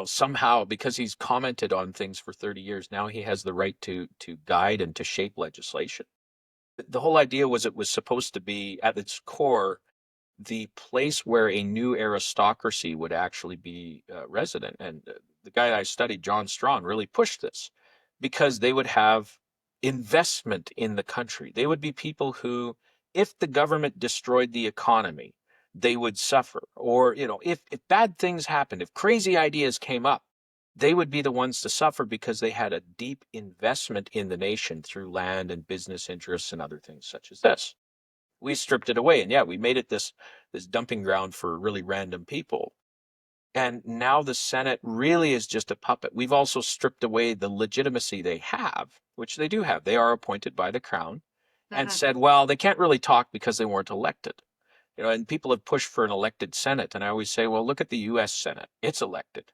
somehow, because he's commented on things for 30 years, now he has the right to guide and to shape legislation. The whole idea was it was supposed to be, at its core, the place where a new aristocracy would actually be resident. And the guy I studied, John Strawn, really pushed this because they would have investment in the country. They would be people who, if the government destroyed the economy, they would suffer. Or, if bad things happened, if crazy ideas came up, they would be the ones to suffer because they had a deep investment in the nation through land and business interests and other things such as this. We stripped it away, and yeah, we made it this dumping ground for really random people. And now the Senate really is just a puppet. We've also stripped away the legitimacy they have, which they do have. They are appointed by the crown, and Mm-hmm. said, well, they can't really talk because they weren't elected. And people have pushed for an elected Senate, and I always say, well, look at the US Senate. It's elected.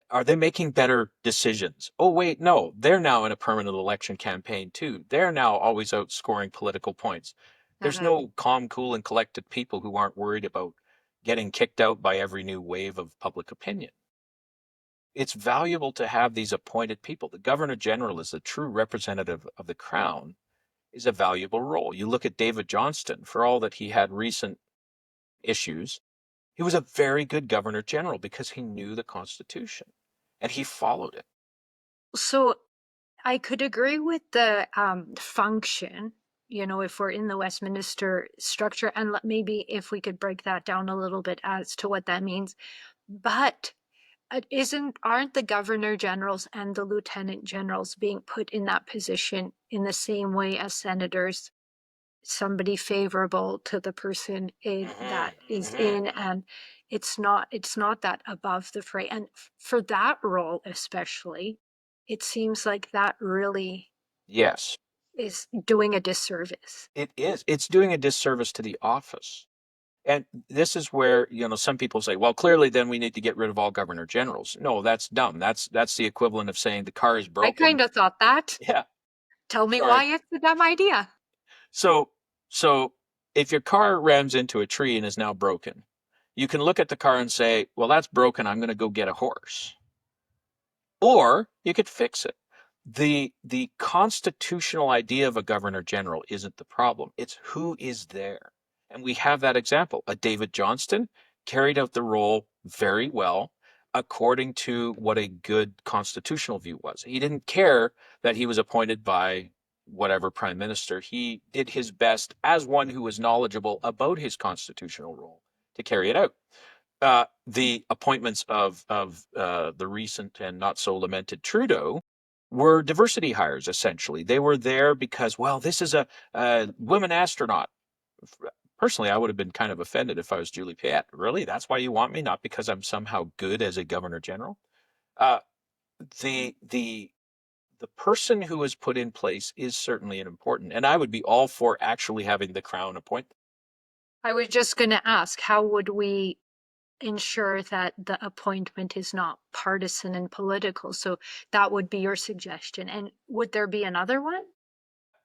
Are they making better decisions? Oh, wait, no. They're now in a permanent election campaign, too. They're now always out scoring political points. There's Mm-hmm. no calm, cool, and collected people who aren't worried about getting kicked out by every new wave of public opinion. It's valuable to have these appointed people. The Governor General is the true representative of the Crown, is a valuable role. You look at David Johnston, for all that he had recent issues, he was a very good Governor General because he knew the Constitution and he followed it. So I could agree with the function, if we're in the Westminster structure, and maybe if we could break that down a little bit as to what that means. But aren't the governor generals and the lieutenant generals being put in that position in the same way as senators, somebody favorable to the person that is Mm-hmm. in, and it's not that above the fray, and for that role especially, it seems like that really Yes, is doing a disservice. it is. It's doing a disservice to the office. And this is where, some people say, well, clearly then we need to get rid of all governor generals. No, that's dumb. That's the equivalent of saying the car is I broken. kind of thought that. Yeah, Tell me sorry. why it's a dumb idea. So, so if your car rams into a tree and is now broken, you can look at the car and say, well, that's broken. I'm going to go get a horse. Or you could fix it. The constitutional idea of a governor general isn't the problem. It's who is there. And we have that example. A David Johnston carried out the role very well according to what a good constitutional view was. He didn't care that he was appointed by whatever prime minister. He did his best as one who was knowledgeable about his constitutional role to carry it out. The appointments of the recent and not so lamented Trudeau were diversity hires. Essentially, they were there because, well, this is a woman astronaut. Personally, I would have been kind of offended if I was Julie Payette. Really, that's why you want me, not because I'm somehow good as a governor general. Uh, the the person who is put in place is certainly an important, and I would be all for actually having the crown appoint them. I was just going to ask, how would we ensure that the appointment is not partisan and political? So that would be your suggestion. And would there be another one?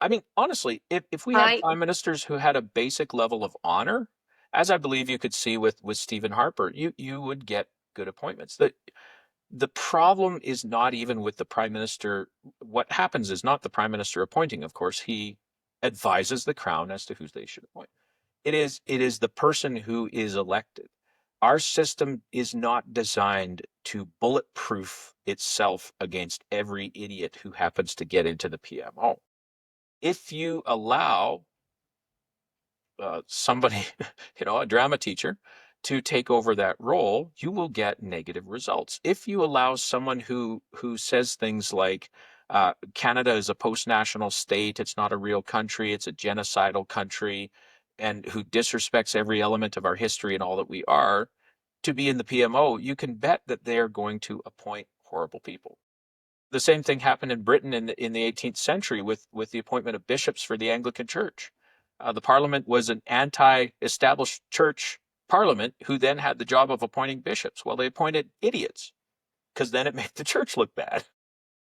I mean, honestly, if we had I prime ministers who had a basic level of honor, as I believe you could see with Stephen Harper, you would get good appointments. The problem is not even with the prime minister. What happens is not the prime minister appointing, of course. He advises the crown as to who they should appoint. It is the person who is elected. Our system is not designed to bulletproof itself against idiot idiot who happens to get into the PMO. If you allow somebody, a drama teacher, to take over that role, you will get negative results. If you allow someone who says things like Canada is a post-national state, it's not a real country, it's a genocidal country, and who disrespects every element of our history and all that we are, to be in the PMO, you can bet that they are going to appoint horrible people. The same thing happened in Britain in the 18th century with the appointment of bishops for the Anglican Church. The Parliament was an anti-established church Parliament who then had the job of appointing bishops. Well, they appointed idiots because then it made the church look bad.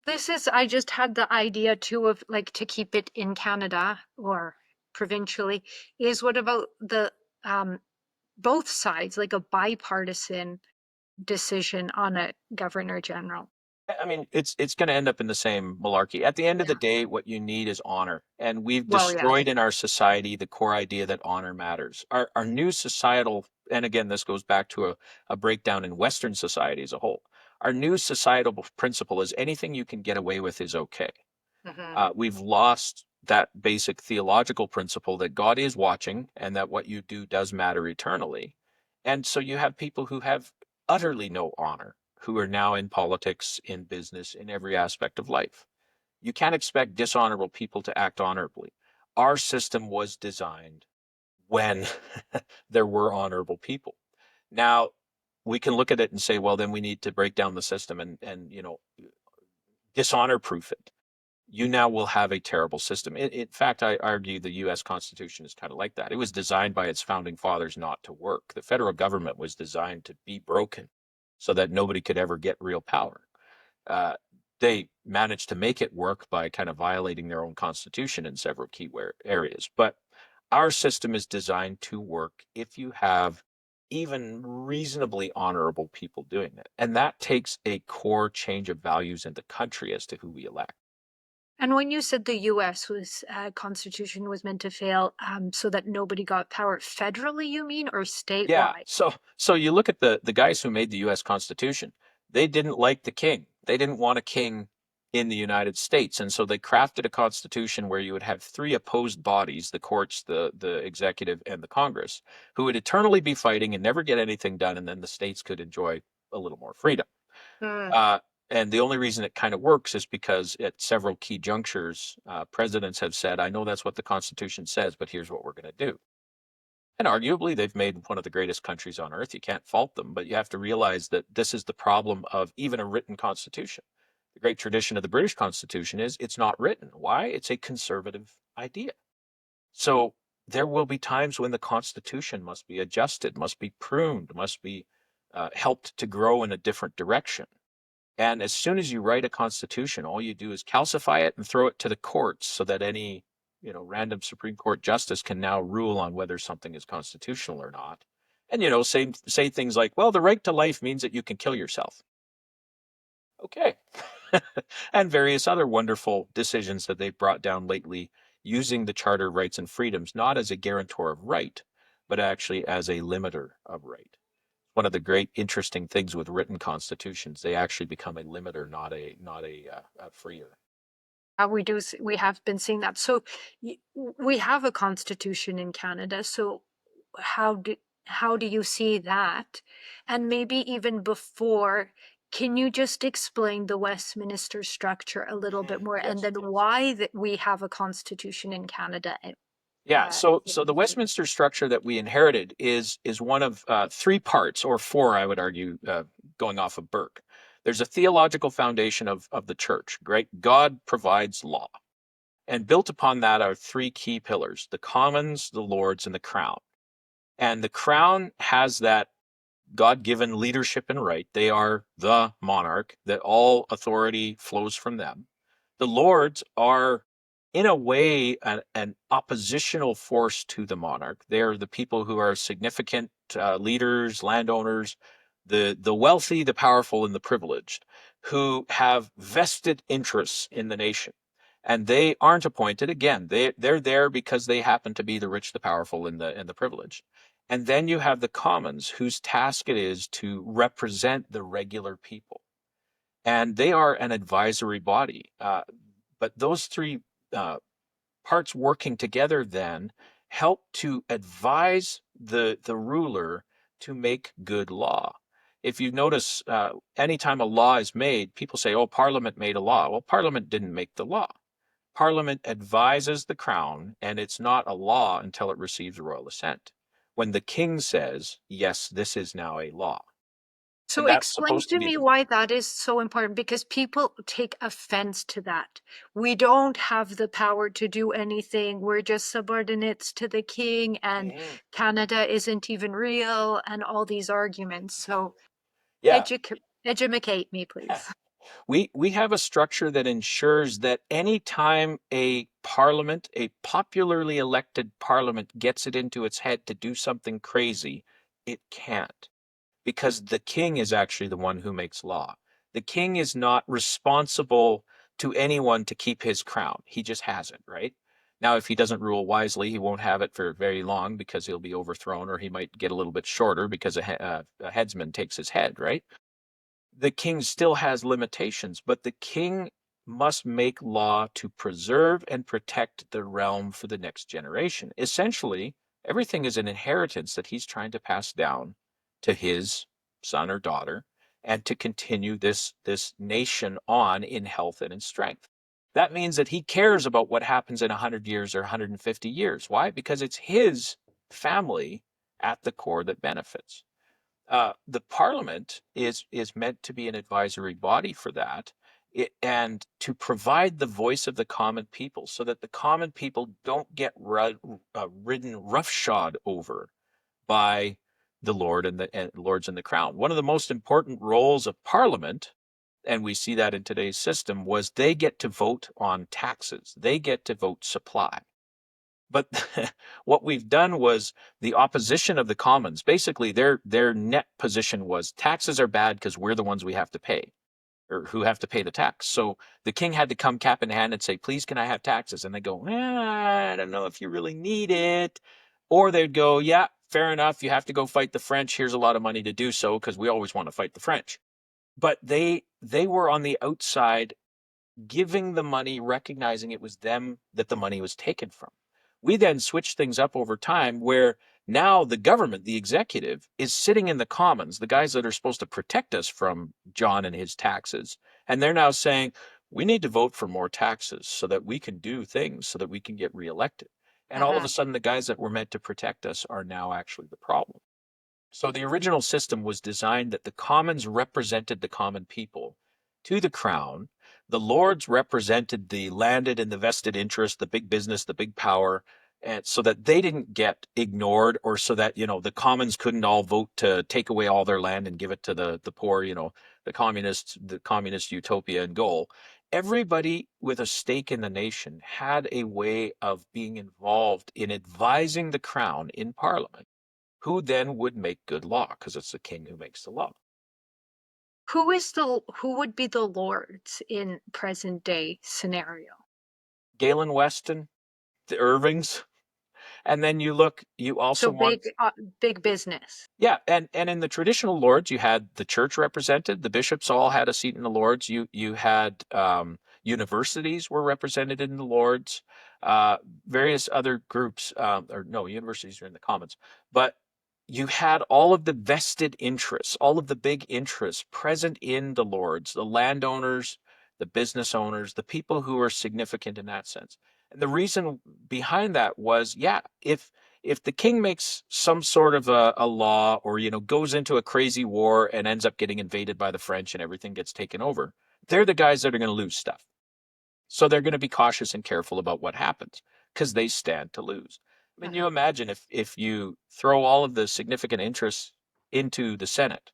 I just had the idea too of like to keep it in Canada or provincially is what about the um both sides, like a bipartisan decision on a governor general? I mean, it's going to end up in the same malarkey. At the end of the Yeah. day, what you need is honor. And we've Well, yes. destroyed in our society the core idea that honor matters. Our new societal, and again, this goes back to a breakdown in Western society as a whole. Our new societal principle is anything you can get away with is okay. Hmm. We've lost that basic theological principle that God is watching and that what you do does matter eternally. And so you have people who have utterly no honor, who are now in politics, in business, in every aspect of life. You can't expect dishonorable people to act honorably. Our system was designed when there were honorable people. Now, we can look at it and say, well, then we need to break down the system and dishonor proof it. You now will have a terrible system. In fact, I argue the US Constitution is kind of like that. It was designed by its founding fathers not to work. The federal government was designed to be broken so that nobody could ever get real power. Uh, they managed to make it work by kind of violating their own constitution in several key areas. But our system is designed to work if you have even reasonably honorable people doing it. And that takes a core change of values in the country as to who we elect. And when you said the US was constitution was meant to fail so that nobody got power federally, you mean, or Yeah. statewide? So you look at the guys who made the US Constitution, they didn't like the king. They didn't want a king in the United States. And so they crafted a constitution where you would have three opposed bodies, the courts, the executive, and the Congress, who would eternally be fighting and never get anything done, and then the states could enjoy a little more freedom. Mm. Uh, and the only reason it kind of works is because at several key junctures, presidents have said, I know that's what the Constitution says, but here's what we're going to do. And arguably, they've made one of the greatest countries on earth. You can't fault them, but you have to realize that this is the problem of even a written constitution. The great tradition of the British Constitution is it's not written. Why? It's a conservative idea. So there will be times when the Constitution must be adjusted, must be pruned, must be helped to grow in a different direction. And as soon as you write a constitution, all you do is calcify it and throw it to the courts so that any, random Supreme Court justice can now rule on whether something is constitutional or not. And, say things like, well, the right to life means that you can kill yourself. Okay. And various other wonderful decisions that they've brought down lately using the Charter of Rights and Freedoms, not as a guarantor of right, but actually as a limiter of right. One of the great interesting things with written constitutions, they actually become a limiter, not a freer. We have been seeing that. So we have a constitution in Canada. So how do how do you see that? And maybe even before, can you just explain the Westminster structure a little bit more, and Yes. then why that we have a constitution in Canada? Yeah, so the Westminster structure that we inherited is one of three parts, or four, I would argue, going off of Burke. There's a theological foundation of the church. Great, God provides law, and built upon that are three key pillars: the Commons, the Lords, and the Crown. And the Crown has that God-given leadership and right. They are the monarch, that all authority flows from them. The Lords are, in a way, an oppositional force to the monarch. They're the people who are significant leaders, landowners, the wealthy, the powerful, and the privileged, who have vested interests in the nation. And they aren't appointed. Again, they're there because they happen to be the rich, the powerful, and the privileged. And then you have the Commons, whose task it is to represent the regular people. And they are an advisory body. But those three parts working together then help to advise the ruler to make good law. If you notice, anytime a law is made, people say, oh, Parliament made a law. Well, Parliament didn't make the law. Parliament advises the Crown, and it's not a law until it receives royal assent. When the king says, yes, this is now a law. So And that's explain supposed to to be me the. why that is so important, because people take offense to that. We don't have the power to do anything. We're just subordinates to the king, and Mhm. Canada isn't even real, and all these arguments. So Yeah. educate me, please. We have a structure that ensures that any time a parliament, a popularly elected parliament, gets it into its head to do something crazy, it can't. Because the king is actually the one who makes law. The king is not responsible to anyone to keep his crown. He just has it, right? Now, if he doesn't rule wisely, he won't have it for very long because he'll be overthrown, or he might get a little bit shorter because a headsman takes his head, right? The king still has limitations, but the king must make law to preserve and protect the realm for the next generation. Essentially, everything is an inheritance that he's trying to pass down to his son or daughter, and to continue this nation on in health and in strength. That means that he cares about what happens in 100 years or 150 years. Why? Because it's his family at the core that benefits. The parliament is meant to be an advisory body for that, and to provide the voice of the common people, so that the common people don't get ridden roughshod over by the Lord and lords and the crown. One of the most important roles of parliament, and we see that in today's system, was they get to vote on taxes. They get to vote supply. But what we've done was the opposition of the Commons. Basically, their net position was taxes are bad because we're the ones we have to pay, or who have to pay the tax. So the king had to come cap in hand and say, please, can I have taxes? And they go, I don't know if you really need it. Or they'd go, yeah, fair enough. You have to go fight the French. Here's a lot of money to do so, because we always want to fight the French. But they were on the outside, giving the money, recognizing it was them that the money was taken from. We then switched things up over time, where now the government, the executive, is sitting in the Commons, the guys that are supposed to protect us from John and his taxes. And they're now saying, we need to vote for more taxes so that we can do things, so that we can get reelected. And all of a sudden, the guys that were meant to protect us are now actually the problem. So the original system was designed that the Commons represented the common people to the crown. The Lords represented the landed and the vested interest, the big business, the big power, and so that they didn't get ignored, or so that, the commons couldn't all vote to take away all their land and give it to the poor, the communist utopia and goal. Everybody with a stake in the nation had a way of being involved in advising the crown in parliament, who then would make good law, because it's the king who makes the law. Who would be the lords in present day scenario? Galen Weston, the Irvings, and then you also So want. big business. Yeah, and in the traditional lords, you had the church represented. The bishops all had a seat in the lords. You had universities were represented in the lords. Uh, Various other groups, or no, universities are in the commons. But you had all of the vested interests, all of the big interests present in the lords, the landowners, the business owners, the people who were significant in that sense. And the reason behind that was, yeah, if the king makes some sort of a law, or goes into a crazy war and ends up getting invaded by the French and everything gets taken over, they're the guys that are going to lose stuff. So they're going to be cautious and careful about what happens, because they stand to lose. I mean, you Mhm. imagine if you throw all of the significant interests into the Senate,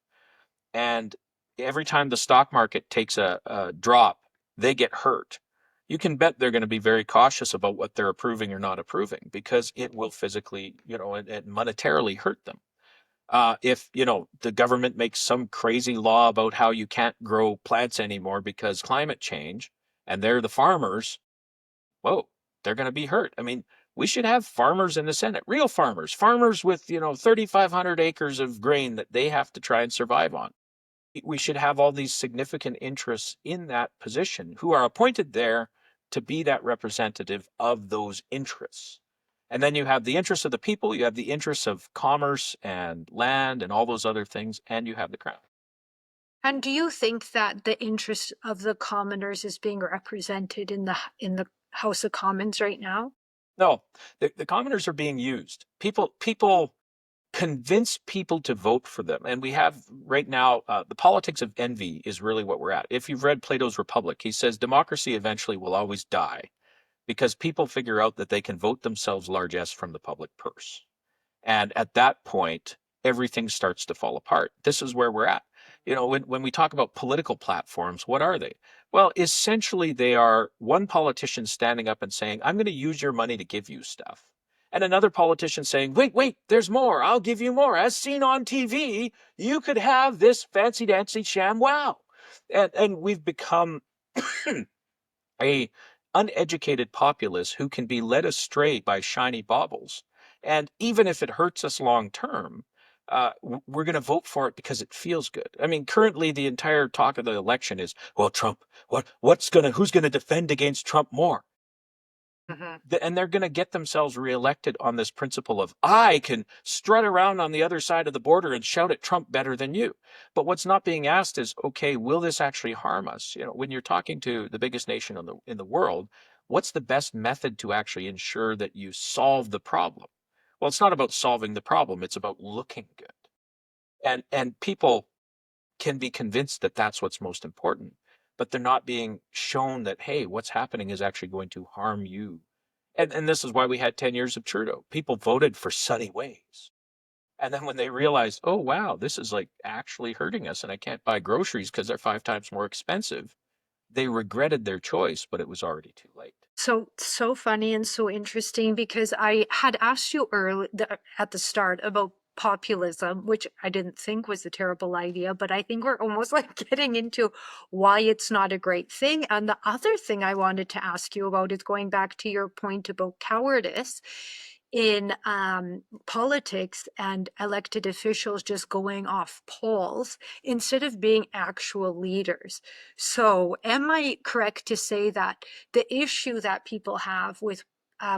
and every time the stock market takes a drop, they get hurt. You can bet they're going to be very cautious about what they're approving or not approving, because it will physically, and monetarily hurt them. If, the government makes some crazy law about how you can't grow plants anymore because climate change, and they're the farmers, whoa, they're going to be hurt. I mean, we should have farmers in the Senate, real farmers with, 3,500 acres of grain that they have to try and survive on. We should have all these significant interests in that position who are appointed there to be that representative of those interests. And then you have the interests of the people, you have the interests of commerce and land and all those other things, and you have the crown. And do you think that the interest of the commoners is being represented in the House of Commons right now? No, the commoners are being used. People convince people to vote for them. And we have right now, the politics of envy is really what we're at. If you've read Plato's Republic, he says democracy eventually will always die, because people figure out that they can vote themselves largesse from the public purse. And at that point, everything starts to fall apart. This is where we're at. When we talk about political platforms, what are they? Well, essentially, they are one politician standing up and saying, I'm going to use your money to give you stuff. And another politician saying, wait, wait, there's more. I'll give you more. As seen on TV, you could have this fancy dancy sham wow. And we've become a uneducated populace who can be led astray by shiny baubles. And even if it hurts us long term, we're going to vote for it because it feels good. I mean, currently the entire talk of the election is, well, Trump, who's going to defend against Trump more? Mhm. And they're going to get themselves reelected on this principle of, I can strut around on the other side of the border and shout at Trump better than you. But what's not being asked is, okay, will this actually harm us? When you're talking to the biggest nation in the world, what's the best method to actually ensure that you solve the problem? Well, it's not about solving the problem, it's about looking good. And people can be convinced that that's what's most important, but they're not being shown that, hey, what's happening is actually going to harm you. And this is why we had 10 years of Trudeau. People voted for sunny ways. And then when they realized, oh, wow, this is like actually hurting us and I can't buy groceries because they're 5 times more expensive, they regretted their choice, but it was already too late. So funny and so interesting, because I had asked you at the start about populism, which I didn't think was a terrible idea, but I think we're almost like getting into why it's not a great thing. And the other thing I wanted to ask you about is going back to your point about cowardice in politics and elected officials just going off polls instead of being actual leaders. So, am I correct to say that the issue that people have with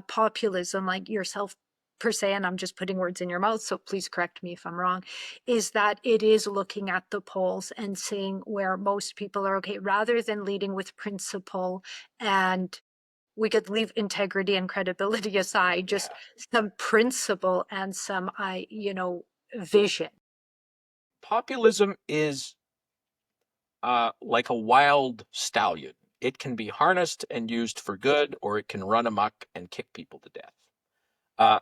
populism, like yourself per se, and I'm just putting words in your mouth, so please correct me if I'm wrong, is that it is looking at the polls and seeing where most people are okay, rather than leading with principle, and we could leave integrity and credibility aside, just Yeah. some principle and some, vision. Populism is like a wild stallion. It can be harnessed and used for good, or it can run amok and kick people to death. Uh,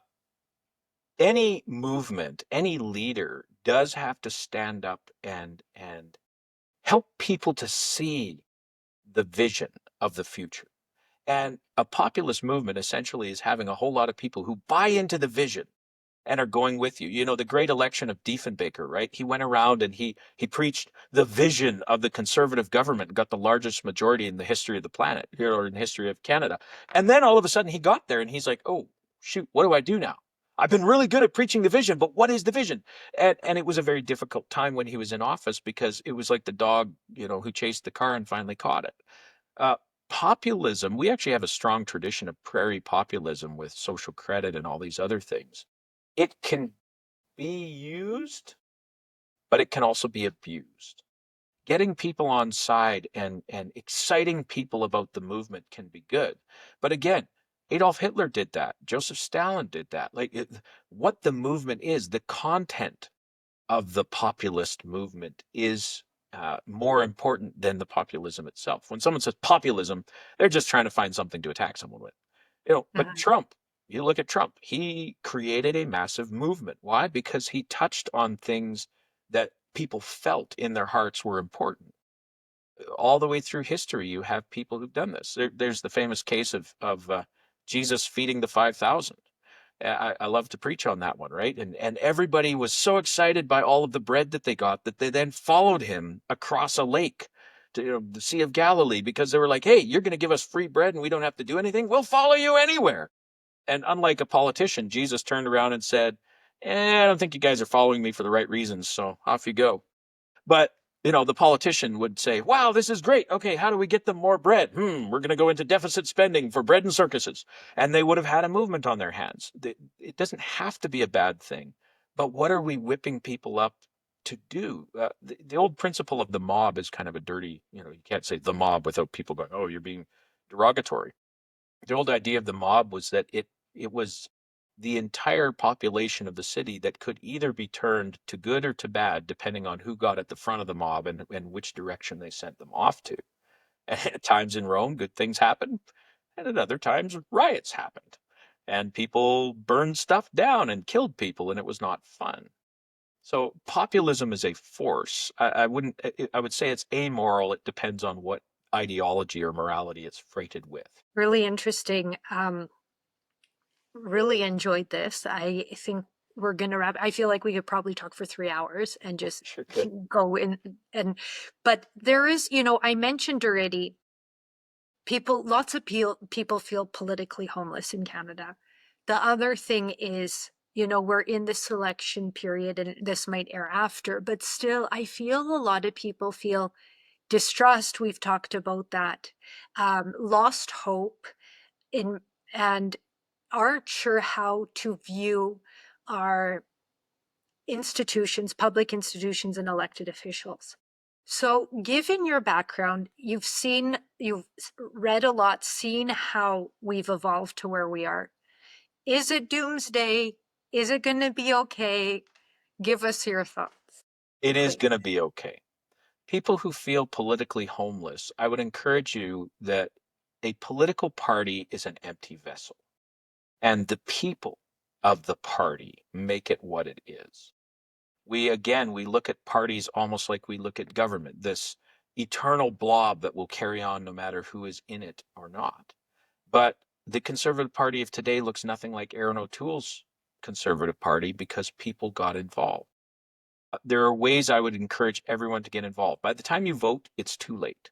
any movement, any leader does have to stand up and help people to see the vision of the future. And a populist movement essentially is having a whole lot of people who buy into the vision and are going with you. You know, the great election of Diefenbaker, right? He went around and he preached the vision of the conservative government and got the largest majority in the history of the planet, or in the history of Canada. And then all of a sudden he got there and he's like, oh, shoot, what do I do now? I've been really good at preaching the vision, but what is the vision? And it was a very difficult time when he was in office, because it was like the dog, who chased the car and finally caught it. Uh, Populism, we actually have a strong tradition of prairie populism with social credit and all these other things. It can be used, but it can also be abused. Getting people on side and exciting people about the movement can be good. But again, Adolf Hitler did that. Joseph Stalin did that. What the movement is, the content of the populist movement is more important than the populism itself. When someone says populism, they're just trying to find something to attack someone with. But Mhm. Trump, you look at Trump, he created a massive movement. Why? Because he touched on things that people felt in their hearts were important. All the way through history, you have people who've done this. There's the famous case of Jesus feeding the 5,000. I love to preach on that one, right? And everybody was so excited by all of the bread that they got that they then followed him across a lake to, the Sea of Galilee, because they were like, hey, you're going to give us free bread and we don't have to do anything. We'll follow you anywhere. And unlike a politician, Jesus turned around and said, I don't think you guys are following me for the right reasons, so off you go. But the politician would say, wow, this is great. Okay, how do we get them more bread? We're going to go into deficit spending for bread and circuses. And they would have had a movement on their hands. It doesn't have to be a bad thing. But what are we whipping people up to do? The old principle of the mob is kind of a dirty, you can't say the mob without people going, oh, you're being derogatory. The old idea of the mob was that it was the entire population of the city that could either be turned to good or to bad, depending on who got at the front of the mob and which direction they sent them off to. And at times in Rome, good things happened, and at other times, riots happened. And people burned stuff down and killed people, and it was not fun. So populism is a force. I wouldn't. I would say it's amoral. It depends on what ideology or morality it's freighted with. Really interesting. Really enjoyed this. I think we're gonna wrap. I feel like we could probably talk for 3 hours and just Sure could. go in and. But there is, I mentioned already. Lots of people feel politically homeless in Canada. The other thing is, we're in the selection period, and this might air after, but still, I feel a lot of people feel distrust. We've talked about that, lost hope in, and aren't sure how to view our institutions, public institutions, and elected officials. So, given your background, you've read a lot, seen how we've evolved to where we are. Is it doomsday? Is it going to be okay? Give us your thoughts, It is please. going to be okay. People who feel politically homeless, I would encourage you that a political party is an empty vessel, and the people of the party make it what it is. We look at parties almost like we look at government, this eternal blob that will carry on no matter who is in it or not. But the Conservative Party of today looks nothing like Aaron O'Toole's Conservative Party because people got involved. There are ways I would encourage everyone to get involved. By the time you vote, it's too late.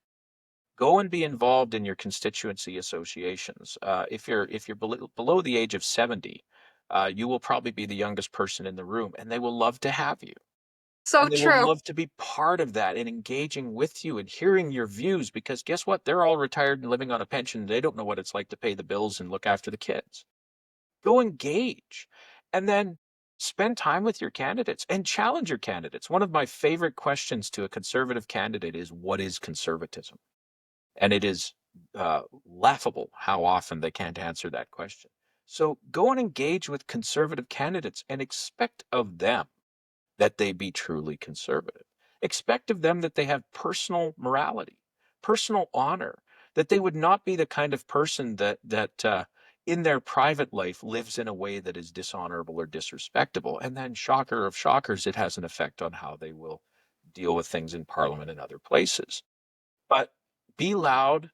Go and be involved in your constituency associations. If you're below the age of 70, you will probably be the youngest person in the room, and they will love to have you. So And they will true. love to be part of that and engaging with you and hearing your views, because guess what? They're all retired and living on a pension. They don't know what it's like to pay the bills and look after the kids. Go engage, and then spend time with your candidates and challenge your candidates. One of my favorite questions to a conservative candidate is, what is conservatism? And it is laughable how often they can't answer that question. So go and engage with conservative candidates and expect of them that they be truly conservative. Expect of them that they have personal morality, personal honor, that they would not be the kind of person that in their private life lives in a way that is dishonorable or disrespectable. And then, shocker of shockers, it has an effect on how they will deal with things in Parliament and other places. But be loud,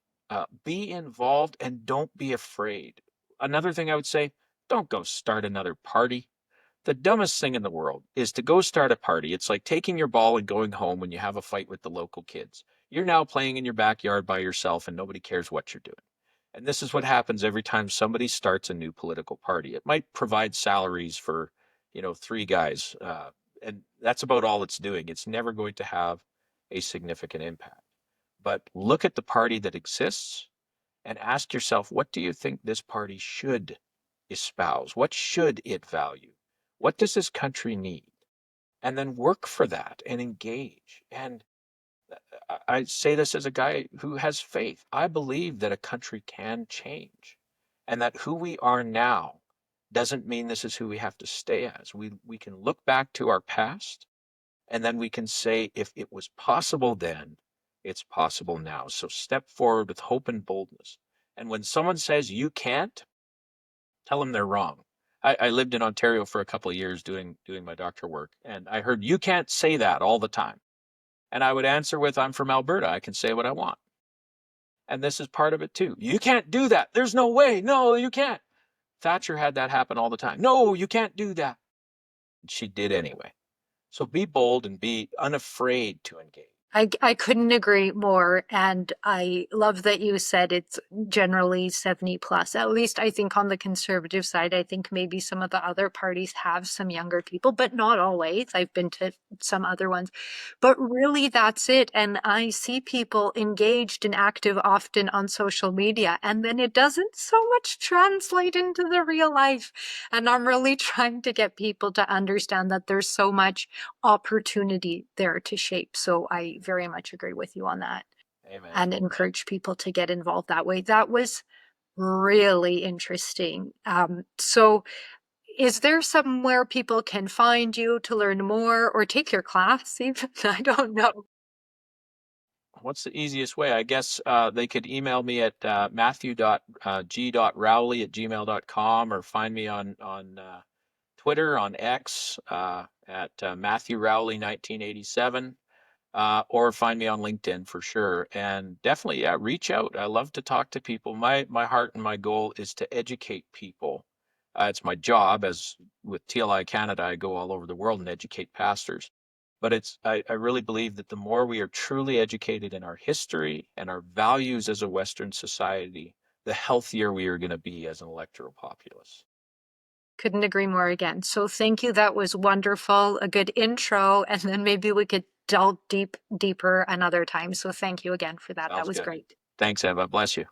be involved, and don't be afraid. Another thing I would say, don't go start another party. The dumbest thing in the world is to go start a party. It's like taking your ball and going home when you have a fight with the local kids. You're now playing in your backyard by yourself and nobody cares what you're doing. And this is what happens every time somebody starts a new political party. It might provide salaries for, 3 guys, and that's about all it's doing. It's never going to have a significant impact. But look at the party that exists and ask yourself, what do you think this party should espouse? What should it value? What does this country need? And then work for that and engage. And I say this as a guy who has faith. I believe that a country can change and that who we are now doesn't mean this is who we have to stay as. We can look back to our past and then we can say, if it was possible then, it's possible now. So step forward with hope and boldness. And when someone says you can't, tell them they're wrong. I lived in Ontario for a couple of years doing my doctoral work, and I heard you can't say that all the time. And I would answer with, I'm from Alberta. I can say what I want. And this is part of it too. You can't do that. There's no way. No, you can't. Thatcher had that happen all the time. No, you can't do that. She did anyway. So be bold and be unafraid to engage. I couldn't agree more. And I love that you said it's generally 70 plus. At least I think on the conservative side, I think maybe some of the other parties have some younger people, but not always. I've been to some other ones. But really, that's it. And I see people engaged and active often on social media, and then it doesn't so much translate into the real life. And I'm really trying to get people to understand that there's so much opportunity there to shape. So I very much agree with you on that. Amen. And encourage people to get involved that way. That was really interesting. So is there somewhere people can find you to learn more or take your class even? I don't know. What's the easiest way? I guess they could email me at matthew.g.rowley@gmail.com or find me on Twitter, on X, at Matthew Rowley 1987, or find me on LinkedIn for sure. And definitely, yeah, reach out. I love to talk to people. My heart and my goal is to educate people. It's my job. As with TLI Canada, I go all over the world and educate pastors. But I really believe that the more we are truly educated in our history and our values as a Western society, the healthier we are going to be as an electoral populace. Couldn't agree more again. So thank you. That was wonderful. A good intro. And then maybe we could delve deeper another time. So thank you again for that. That Sounds was good. great. Thanks, Eva. Bless you.